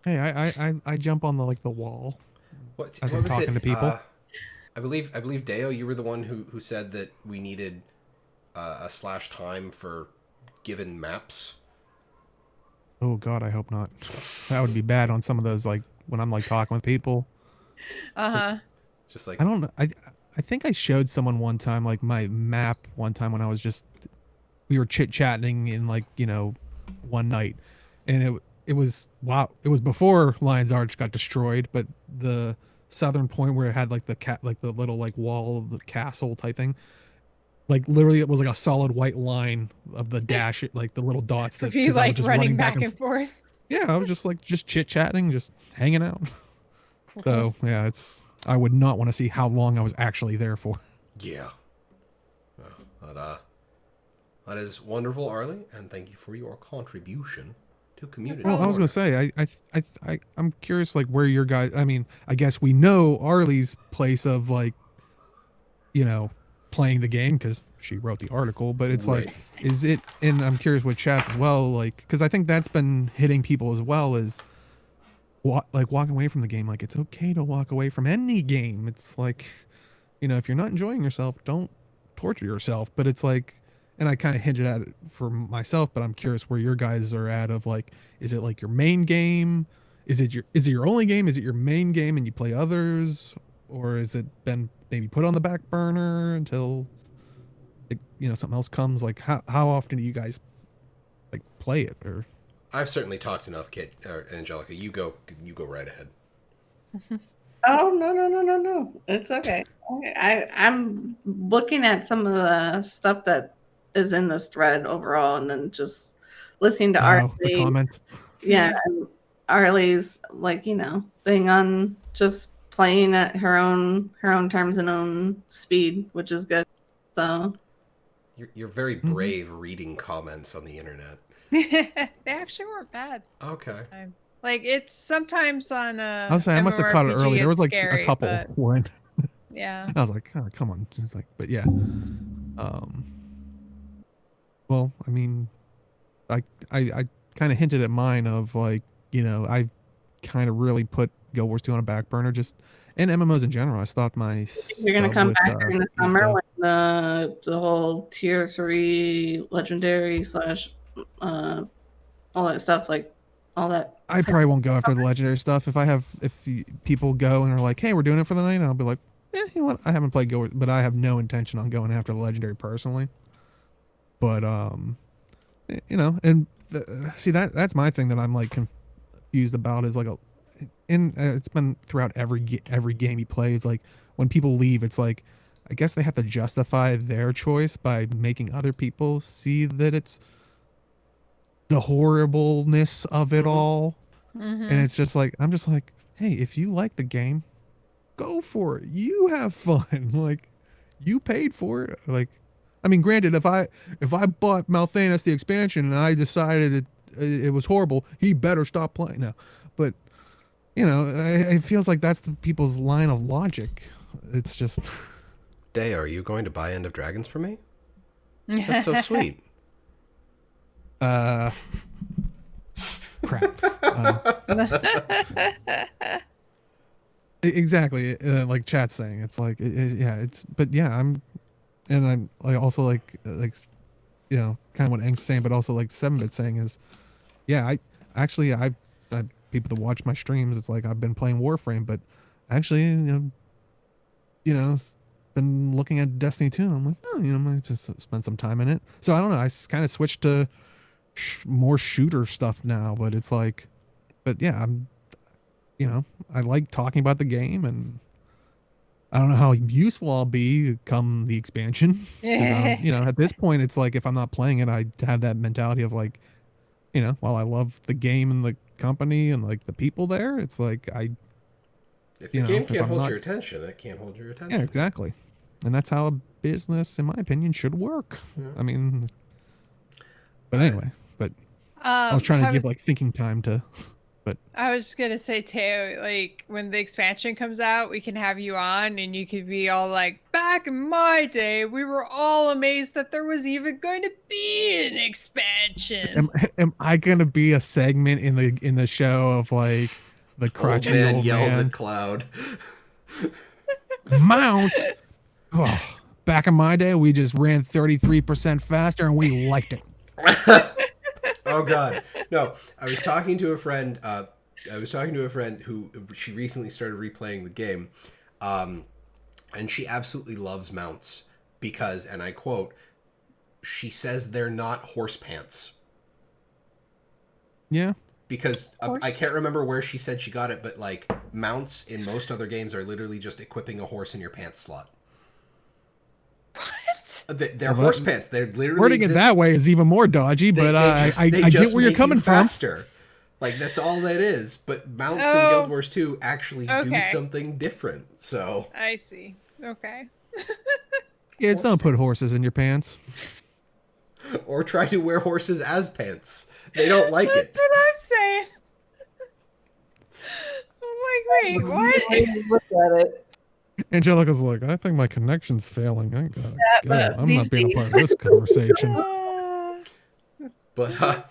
Hey, I jump on the wall. What, As what I'm was talking it? to people. I believe Deo, you were the one who said that we needed a slash time for given maps. Oh God, I hope not. That would be bad on some of those, like when I'm like talking with people. Uh-huh. Just like, I don't know. I think I showed someone one time like my map one time when I was just we were chit chatting in like, you know, one night, and it was wow. It was before Lion's Arch got destroyed, but the southern point where it had like the little like wall of the castle type thing, like literally it was like a solid white line of the dash, like the little dots that If you because I was like just running running back and forth. yeah, I was just like just chit chatting, just hanging out. So yeah, I would not want to see how long I was actually there for. yeah. But, that is wonderful, Arlie, and thank you for your contribution to community. Well, I was gonna order. say, I'm curious, like where your guys. I mean, I guess we know Arlie's place of like, you know, playing the game because she wrote the article. But it's Right. like, is it? And I'm curious with chats as well, like because I think that's been hitting people as well as, like walking away from the game. Like it's okay to walk away from any game. It's like, you know, if you're not enjoying yourself, don't torture yourself. But it's like, and I kind of hinted at it for myself, but I'm curious where your guys are at of like, is it like your main game? Is it your only game? Is it your main game and you play others? Or is it been maybe put on the back burner until like, you know, something else comes? Like how often do you guys like play it? Or I've certainly talked enough, Kit or Angelica. You go right ahead. Oh no! It's okay. I'm looking at some of the stuff that is in this thread overall, and then just listening to the Arlie. comments? Yeah, and Arlie's like thing on just playing at her own terms and own speed, which is good. So You're very brave reading comments on the internet. They actually weren't bad Okay. this time. Like it's sometimes on I was saying I must have caught it MMORPG, early. There was it's like scary, a couple but when yeah. I was like, oh, come on. It's like, but yeah. Well, I mean, I kind of hinted at mine of like, you know, I kind of really put Guild Wars 2 on a back burner just and MMOs in general. I stopped my you're gonna sub come with, back during the summer when the whole tier 3 legendary / all that stuff, like all that. I probably won't go after the legendary stuff. If people go and are like, "Hey, we're doing it for the night," I'll be like, "You know what? I haven't played Go, but I have no intention on going after the legendary personally." But you know, and see that's my thing that I'm like confused about is like it's been throughout every game you play. It's like when people leave, it's like I guess they have to justify their choice by making other people see that it's the horribleness of it all. And it's just like I'm just like, hey, if you like the game, go for it. You have fun. Like you paid for it. Like I mean, granted, if I bought Malthanas the expansion and I decided it was horrible, he better stop playing now. But you know, it feels like that's the people's line of logic. It's just Day, are you going to buy End of Dragons for me? That's so sweet. crap. Exactly. Like chat's saying, it's like, yeah, but yeah, I'm like also like, you know, kind of what Ang's saying, but also like 7-bit saying is, yeah, I people that watch my streams, it's like I've been playing Warframe, but actually, you know, been looking at Destiny 2, and I'm like, oh, you know, I might just spend some time in it. So I don't know. I kind of switched to more shooter stuff now, but it's like, but yeah, you know, I like talking about the game, and I don't know how useful I'll be come the expansion. You know, at this point, it's like if I'm not playing it, I have that mentality of like, you know, while I love the game and the company and like the people there, it's like If the game can't hold your attention, it can't hold your attention. Yeah, exactly. And that's how a business, in my opinion, should work. Yeah. I mean, but anyway, but I was trying to give like thinking time to, but I was just gonna say, Teo, like when the expansion comes out, we can have you on and you could be all like, back in my day, we were all amazed that there was even going to be an expansion. Am I gonna be a segment in the show of like the crotchety old man yells at Cloud? Mounts. Oh, back in my day, we just ran 33% faster and we liked it. Oh God, no! I was talking to a friend. Who she recently started replaying the game, and she absolutely loves mounts because, and I quote, she says they're not horse pants. Yeah. Because I can't remember where she said she got it, but like mounts in most other games are literally just equipping a horse in your pants slot. What? They're horse pants. They're literally wording it that way is even more dodgy, but I get where you're coming from. Like that's all that is. But mounts in Guild Wars 2 actually do something different. So I see. Okay. Kids, don't put horses in your pants. Or try to wear horses as pants. They don't like it. That's what I'm saying. I'm like, wait, what? Look at it. Angelica's like, I think my connection's failing. I gotta go. I'm not being a part of this conversation. But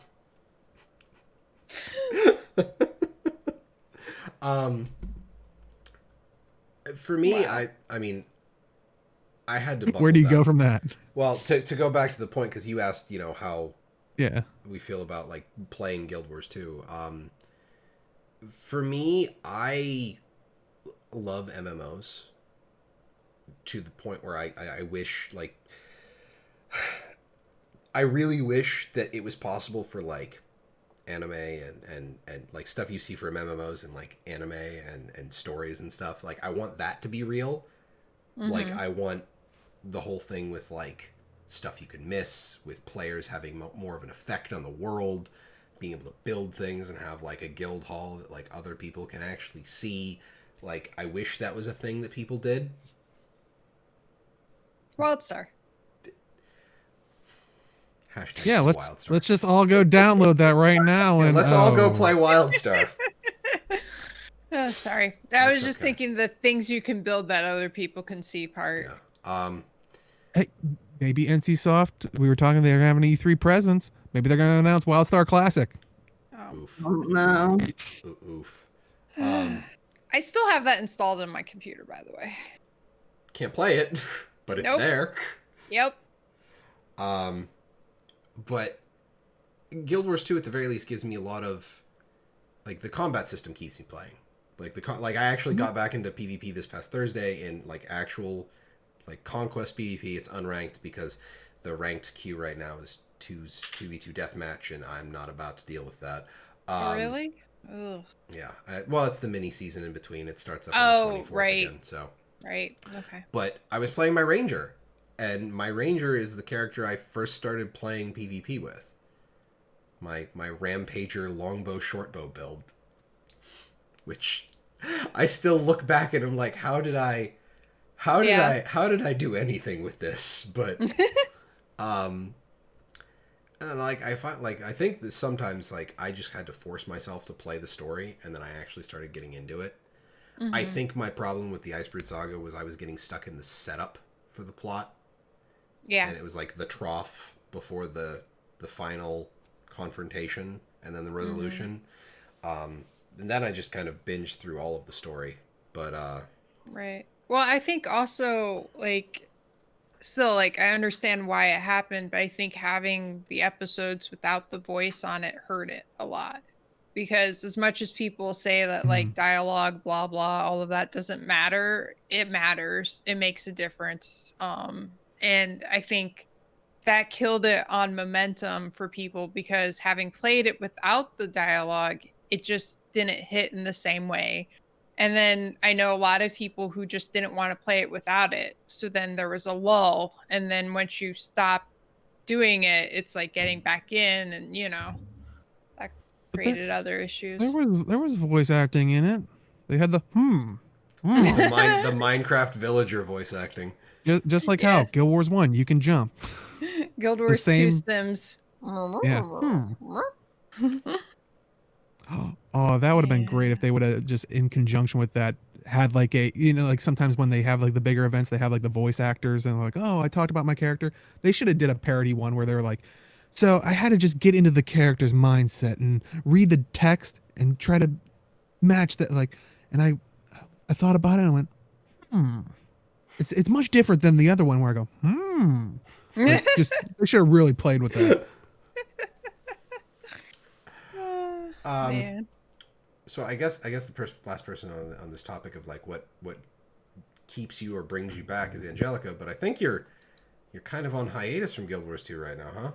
for me, wow. I mean, I had to. Where do you go from that? Well, to go back to the point, because you asked, you know, how we feel about like playing Guild Wars 2. For me, I love MMOs to the point where I wish, like, I really wish that it was possible for like anime and like stuff you see from MMOs and like anime and stories and stuff. Like I want that to be real. Mm-hmm. Like I want the whole thing with like stuff you can miss, with players having more of an effect on the world, being able to build things and have like a guild hall that like other people can actually see. Like I wish that was a thing that people did. WildStar. Hashtag yeah, WildStar. let's just all go download that right now and let's all go play WildStar. Oh, sorry. I was just thinking the things you can build that other people can see part. Yeah. Hey, maybe NCSoft, we were talking they're having an E3 presence. Maybe they're going to announce WildStar Classic. Oh. Oof. No. Oof. I still have that installed on my computer, by the way. Can't play it, but it's there. Yep. But Guild Wars 2 at the very least gives me a lot of, like, the combat system keeps me playing. Like I actually got back into PvP this past Thursday in like actual like conquest PvP. It's unranked because the ranked queue right now is 2v2 deathmatch, and I'm not about to deal with that. Really? Ugh. Yeah. Well, it's the mini season in between. It starts up Oh, on the 24th right. again. So. Right. Okay. But I was playing my Ranger, and my Ranger is the character I first started playing PvP with. My Rampager longbow shortbow build, which I still look back and I'm like, how did I do anything with this? But and like I think that sometimes like I just had to force myself to play the story, and then I actually started getting into it. Mm-hmm. I think my problem with the Iceberg Saga was I was getting stuck in the setup for the plot. Yeah. And it was like the trough before the final confrontation and then the resolution. And then I just kind of binged through all of the story. But Right. Well, I think also like still like I understand why it happened, but I think having the episodes without the voice on it hurt it a lot. Because as much as people say that like dialogue, blah blah, all of that doesn't matter, it matters. It makes a difference. And I think that killed it on momentum for people because having played it without the dialogue, it just didn't hit in the same way. And then I know a lot of people who just didn't want to play it without it. So then there was a lull. And then once you stop doing it, it's like getting back in, and that created other issues. There was voice acting in it. They had the the Minecraft villager voice acting. Just like how Guild Wars 1, you can jump. Guild Wars 2 Sims. Yeah. Oh, that would have been great if they would have just in conjunction with that had like a, like sometimes when they have like the bigger events, they have like the voice actors and like, oh, I talked about my character. They should have did a parody one where they were like, so I had to just get into the character's mindset and read the text and try to match that. Like, and I thought about it and I went, It's much different than the other one where I go, Like, just they should have really played with that. Man. So I guess the last person on this topic of like what keeps you or brings you back is Angelica, but I think you're kind of on hiatus from Guild Wars 2 right now, huh?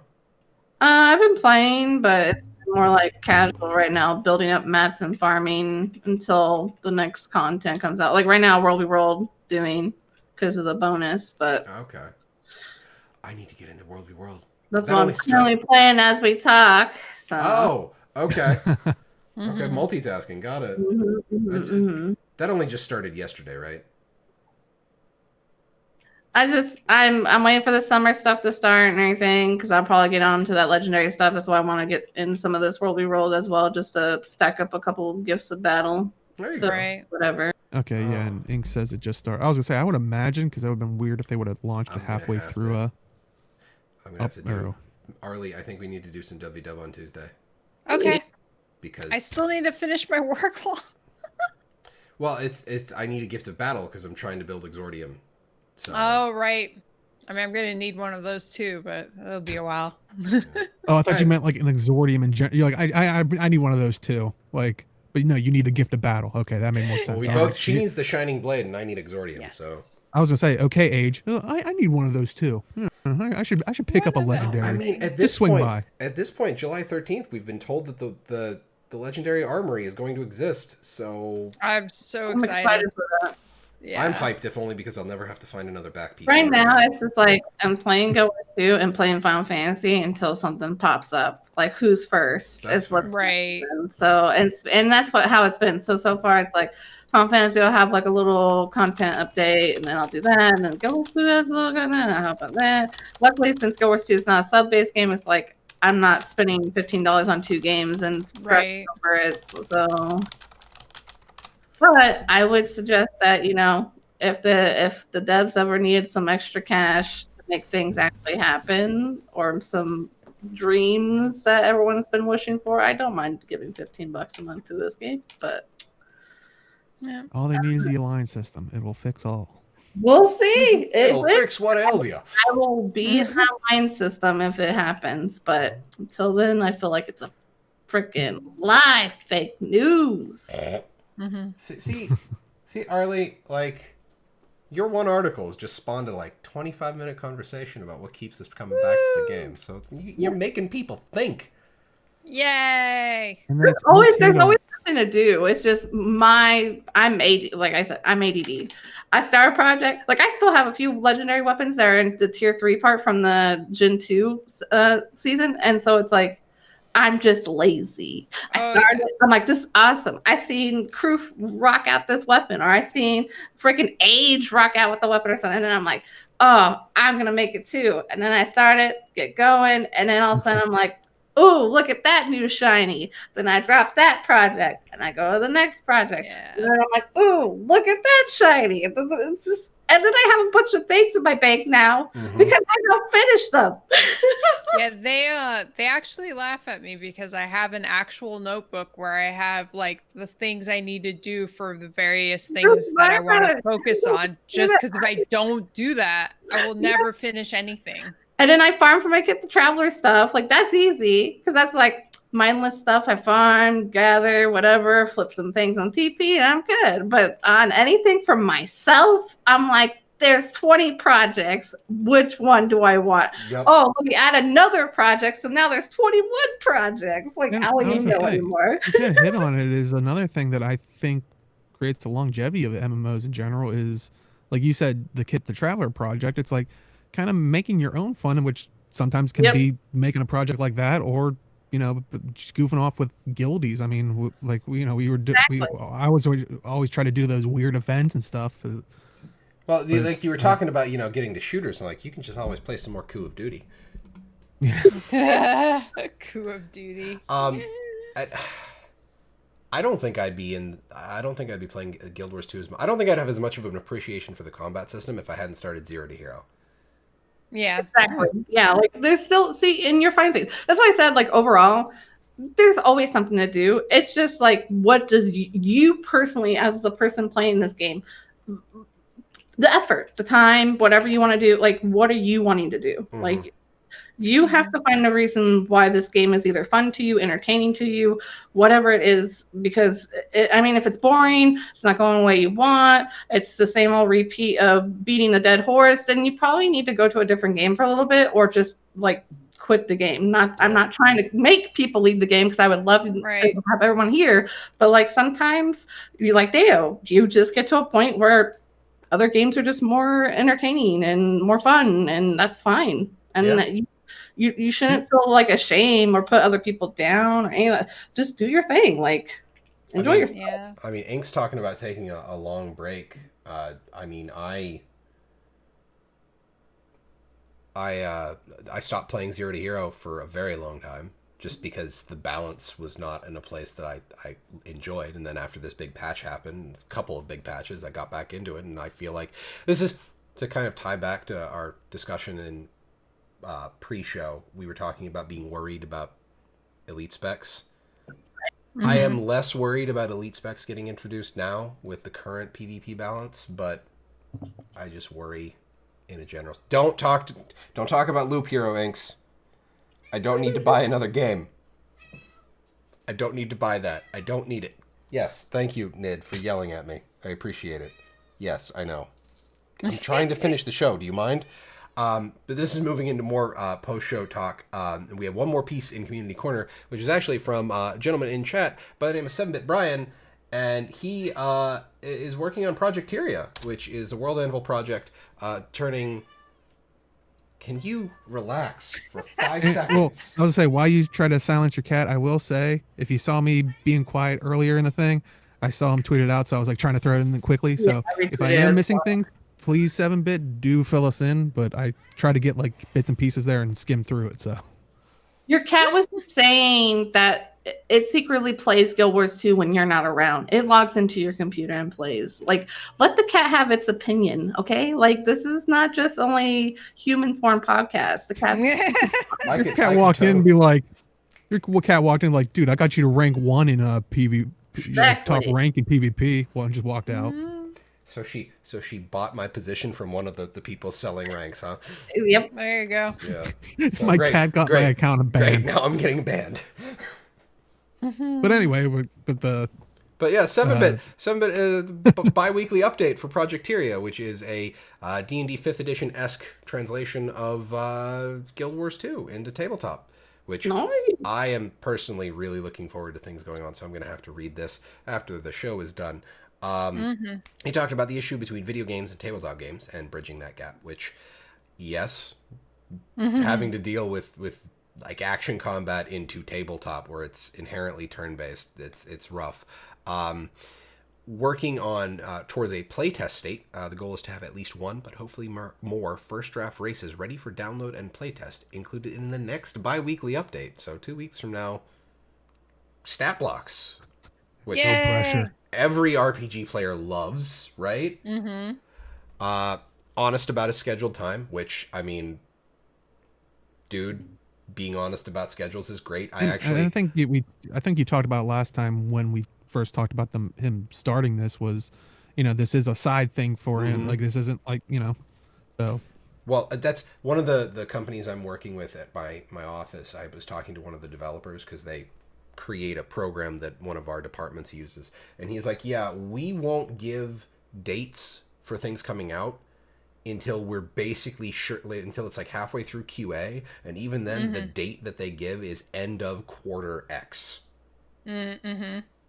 I've been playing, but it's more like casual right now, building up mats and farming until the next content comes out. Like right now, World v World doing because of the bonus, but okay. I need to get into World v World. That's what I'm currently playing as we talk. So. Oh, okay. Okay, multitasking. Got it. That only just started yesterday, right? I'm waiting for the summer stuff to start and everything because I'll probably get on to that legendary stuff. That's why I want to get in some of this World v World as well, just to stack up a couple gifts of battle. There you go. Right. Whatever. Okay, yeah, and Ink says it just started. I was gonna say I would imagine because that would have been weird if they would have launched it halfway through I'm gonna have to do Arlie, I think we need to do some WW on Tuesday. Okay. Because I still need to finish my work log. Well, it's I need a gift of battle because I'm trying to build Exordium. So. Oh right. I mean, I'm gonna need one of those too, but it'll be a while. Oh, I thought you meant like an Exordium in general. You're like, I need one of those too. Like, but no, you need the gift of battle. Okay, that made more sense. Well, we both. She needs the Shining Blade, and I need Exordium. Yes. So I was gonna say, okay, Age. I need one of those too. I should pick up a legendary. I mean, at this point, July 13th, we've been told that the legendary armory is going to exist. So I'm so excited for that. Yeah. I'm hyped, if only because I'll never have to find another back piece. Right now, it's just like I'm playing Guild Wars 2 and playing Final Fantasy until something pops up. Like who's first? That's what right. So and that's how it's been. So far it's like Final Fantasy will have like a little content update, and then I'll do that, and then Guild Wars 2 has a little good. How about that? Luckily, since Guild Wars 2 is not a sub-based game, it's like I'm not spending $15 on 2 games and stressing over it. So. But I would suggest that, if the devs ever needed some extra cash to make things actually happen, or some dreams that everyone's been wishing for, I don't mind giving $15 a month to this game. But all they need is the alliance system. It will fix all. We'll see. It'll fix what ails you. I will be in that line system if it happens, but until then, I feel like it's a freaking lie, fake news. See, Arlie, like, your one article has just spawned a 25-minute conversation about what keeps us coming back to the game. So you're making people think. Yay! There's always something to do. It's just I'm like I said, I'm ADD. I start a project, like I still have a few legendary weapons that are in the tier 3 part from the Gen 2 season, and so it's like I'm just lazy. I'm like, this is awesome. I seen Crew rock out this weapon, or I seen freaking Age rock out with the weapon or something, and then I'm like, oh, I'm gonna make it too. And then I start it, get going, and then all of a sudden I'm like, oh, look at that new shiny. Then I drop that project and I go to the next project. Yeah. And then I'm like, oh, look at that shiny. It's just, and then I have a bunch of things in my bank now because I don't finish them. Yeah, they actually laugh at me because I have an actual notebook where I have like the things I need to do for the various things that I want to focus on. Just because if I don't do that, I will never finish anything. And then I farm for my Get the Traveler stuff. Like, that's easy because that's like mindless stuff. I farm, gather, whatever, flip some things on TP, and I'm good. But on anything for myself, I'm like, there's 20 projects. Which one do I want? Yep. Oh, let me add another project. So now there's 21 projects. Like, I don't even know anymore. You can't hit on it is another thing that I think creates the longevity of MMOs in general is, like you said, the Get the Traveler project. It's like, kind of making your own fun, which sometimes can be making a project like that, or just goofing off with guildies. I mean, I was always try to do those weird events and stuff. Well, like you were talking about, getting to shooters, and like you can just always play some more Coup of Duty. Coup of Duty. I don't think I'd be playing Guild Wars 2 as much. I don't think I'd have as much of an appreciation for the combat system if I hadn't started Zero to Hero. Yeah, exactly. Yeah, like there's still and you're finding things. That's why I said, like, overall, there's always something to do. It's just like, what does you personally, as the person playing this game, the effort, the time, whatever you want to do, like, what are you wanting to do? Like, you have to find a reason why this game is either fun to you, entertaining to you, whatever it is. Because, if it's boring, it's not going the way you want, it's the same old repeat of beating a dead horse, then you probably need to go to a different game for a little bit, or just, like, quit the game. I'm not trying to make people leave the game, because I would love to have everyone here. But, like, sometimes, you just get to a point where other games are just more entertaining and more fun, and that's fine. And you shouldn't feel like a shame or put other people down or any of that. Just do your thing. Like, enjoy yourself. Yeah. Ink's talking about taking a long break. I stopped playing Zero to Hero for a very long time just because the balance was not in a place that I enjoyed. And then after this big patch happened, a couple of big patches, I got back into it. And I feel like this is to kind of tie back to our discussion in pre-show. We were talking about being worried about elite specs. I am less worried about elite specs getting introduced now with the current PvP balance, but I just worry in a general. Don't talk about Loop Hero, Inks. I don't need to buy another game. I don't need to buy that. I don't need it. Yes, thank you, Nid, for yelling at me. I appreciate it. Yes, I know. I'm trying to finish the show. Do you mind? But this is moving into more post-show talk. And we have one more piece in Community Corner, which is actually from a gentleman in chat by the name of 7-Bit Brian. And he is working on Project Tyria, which is a World Anvil project turning... Can you relax for 5 seconds? Well, I was going to say, while you try to silence your cat, I will say, if you saw me being quiet earlier in the thing, I saw him tweet it out, so I was like trying to throw it in quickly. So if I am missing things, please, 7-Bit, do fill us in. But I try to get like bits and pieces there and skim through it. So your cat was just saying that it secretly plays Guild Wars 2 when you're not around. It logs into your computer and plays. Like, let the cat have its opinion, okay? Like, this is not just only human form podcast. The cat, your cat walked in and be like, dude, I got you to rank 1 in PvP, top rank in PvP. Well, and just walked out. So she bought my position from one of the people selling ranks, huh? Yep. There you go. Yeah. So My cat got my account Great. banned. Now I'm getting banned. But anyway, but the But yeah, 7-bit bi-weekly update for Projecteria, which is a D&D 5th edition-esque translation of Guild Wars 2 into tabletop, which Nice. I am personally really looking forward to things going on, so I'm going to have to read this after the show is done. He talked about the issue between video games and tabletop games and bridging that gap, which, yes, having to deal with like action combat into tabletop where it's inherently turn-based, it's rough. Working on towards a playtest state. The goal is to have at least one, but hopefully more first draft races ready for download and playtest included in the next bi-weekly update. So 2 weeks from now, stat blocks, which Yay! no pressure. every RPG player loves, right? Honest about his scheduled time, which, I mean, dude, being honest about schedules is great. I think you talked about it last time when we first talked about him starting this was, this is a side thing for him. Like this isn't like, so. Well, that's one of the companies I'm working with at my office. I was talking to one of the developers because they create a program that one of our departments uses. And he's like, yeah, we won't give dates for things coming out until we're basically sure, until it's like halfway through QA. And even then, the date that they give is end of quarter X.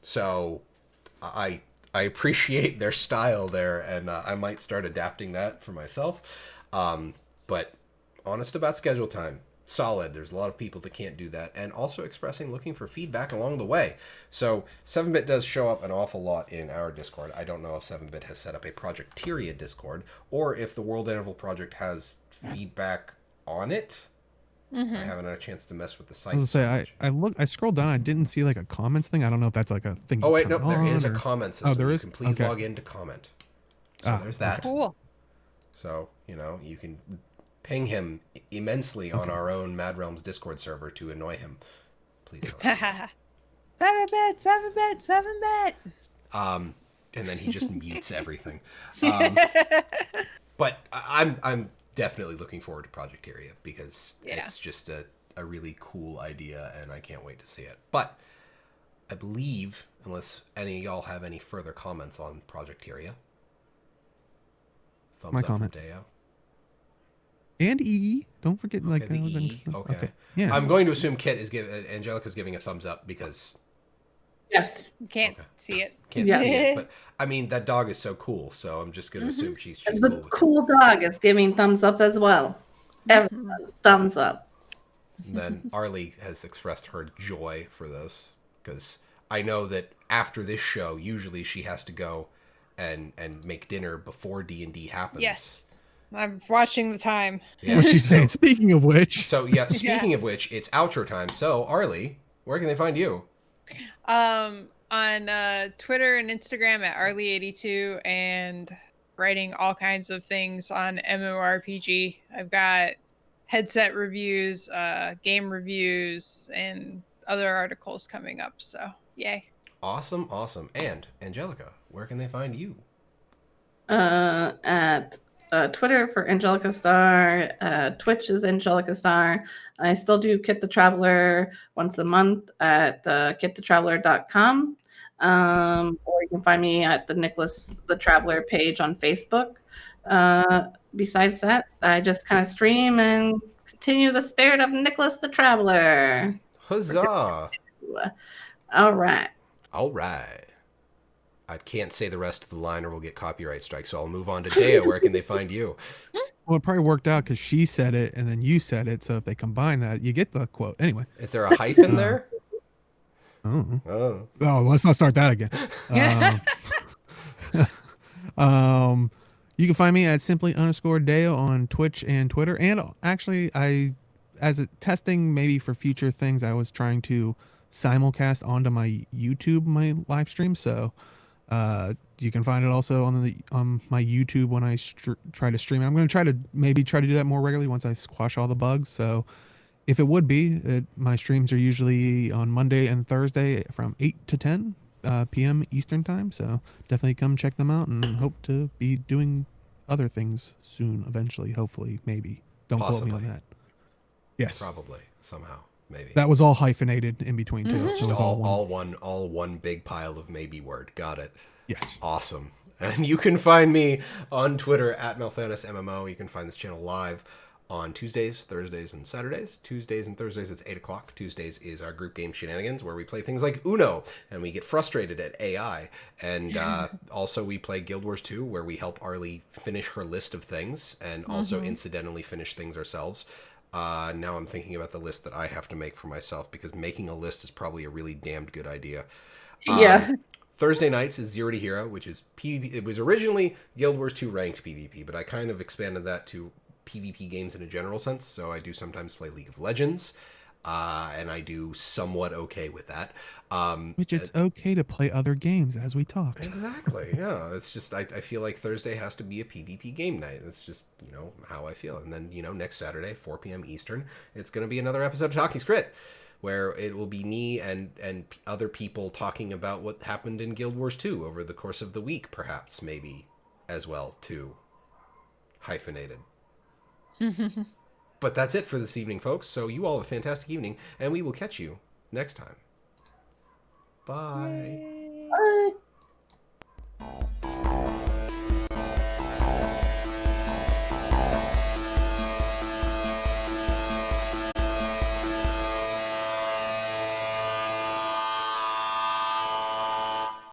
So I appreciate their style there, and I might start adapting that for myself. But honest about schedule time, solid. There's a lot of people that can't do that, and also looking for feedback along the way. So 7-bit does show up an awful lot in our Discord. I don't know if 7-bit has set up a Projecteria Discord, or if the World Interval Project has feedback on it. I haven't had a chance to mess with the site. I was gonna say, I scrolled down, I didn't see like a comments thing. I don't know if that's like a thing. Oh wait, no, there is a comment system. Oh, there is? You can please Okay. log in to comment. So there's that. Cool. So, you can ping him immensely on our own Mad Realms Discord server to annoy him. Please don't. 7-bit, 7-bit, 7-bit. And then he just mutes everything. But I'm definitely looking forward to Projecteria because it's just a really cool idea, and I can't wait to see it. But I believe, unless any of y'all have any further comments on Projecteria, thumbs up comment. from Deo. And EE. Don't forget, like, Okay, that was the E. Okay. Yeah. I'm going to assume Angelica's giving a thumbs up because Yes. You can't see it. can't Yeah. see it. But I mean, that dog is so cool, so I'm just going to assume she's cool The with it. cool dog is giving thumbs up as well. Everyone, thumbs up. And then Arlie has expressed her joy for this because I know that after this show, usually she has to go and make dinner before D&D happens. Yes. I'm watching the time. Yeah. What's she saying? Speaking of which, So yeah, speaking of which, it's outro time. So Arlie, where can they find you? On Twitter and Instagram at Arlie82 and writing all kinds of things on MMORPG. I've got headset reviews, game reviews, and other articles coming up. So yay. Awesome. And Angelica, where can they find you? At Twitter for Angelica Star, Twitch is Angelica Star. I still do Kit the Traveler once a month at kitthetraveler.com. Or you can find me at the Nicholas the Traveler page on Facebook. Besides that, I just kind of stream and continue the spirit of Nicholas the Traveler. Huzzah! All right. All right. I can't say the rest of the line or we'll get copyright strike, so I'll move on to Deo. Where can they find you? well, it probably worked out because she said it and then you said it. So if they combine that, you get the quote. Anyway. Is there a hyphen there? Oh. Oh. Oh, let's not start that again. You can find me at simply_Deo on Twitch and Twitter. And actually, as a testing maybe for future things, I was trying to simulcast onto my YouTube, my live stream. So you can find it also on my YouTube when I try to stream. I'm going to try to do that more regularly once I squash all the bugs. So if it would be, my streams are usually on Monday and Thursday from 8 to 10. p.m. Eastern time. So definitely come check them out, and hope to be doing other things soon, eventually, hopefully, maybe. Don't quote me on Possibly. that. Yes, Probably somehow, maybe. that was all hyphenated in between too. It Just was all one. all one big pile of maybe word. Got it. Yes. Awesome. And you can find me on Twitter at MelthanusMMO. You can find this channel live on Tuesdays, Thursdays, and Saturdays. Tuesdays and Thursdays, it's 8 o'clock. Tuesdays is our group game Shenanigans, where we play things like Uno, and we get frustrated at AI. And also we play Guild Wars 2, where we help Arlie finish her list of things, and also incidentally finish things ourselves. Now I'm thinking about the list that I have to make for myself, because making a list is probably a really damned good idea. Yeah. Thursday nights is Zero to Hero, which is PvP. It was originally Guild Wars 2 ranked PvP, but I kind of expanded that to PvP games in a general sense. So I do sometimes play League of Legends, and I do somewhat okay with that. Which it's okay to play other games as we talked. Exactly. Yeah. It's just I feel like Thursday has to be a PvP game night. It's just, how I feel. And then, next Saturday, 4 p.m. Eastern, it's going to be another episode of Talking Skritt, where it will be me and other people talking about what happened in Guild Wars 2 over the course of the week, perhaps, maybe, as well, too. Hyphenated. But that's it for this evening, folks. So you all have a fantastic evening, and we will catch you next time. Bye. Bye.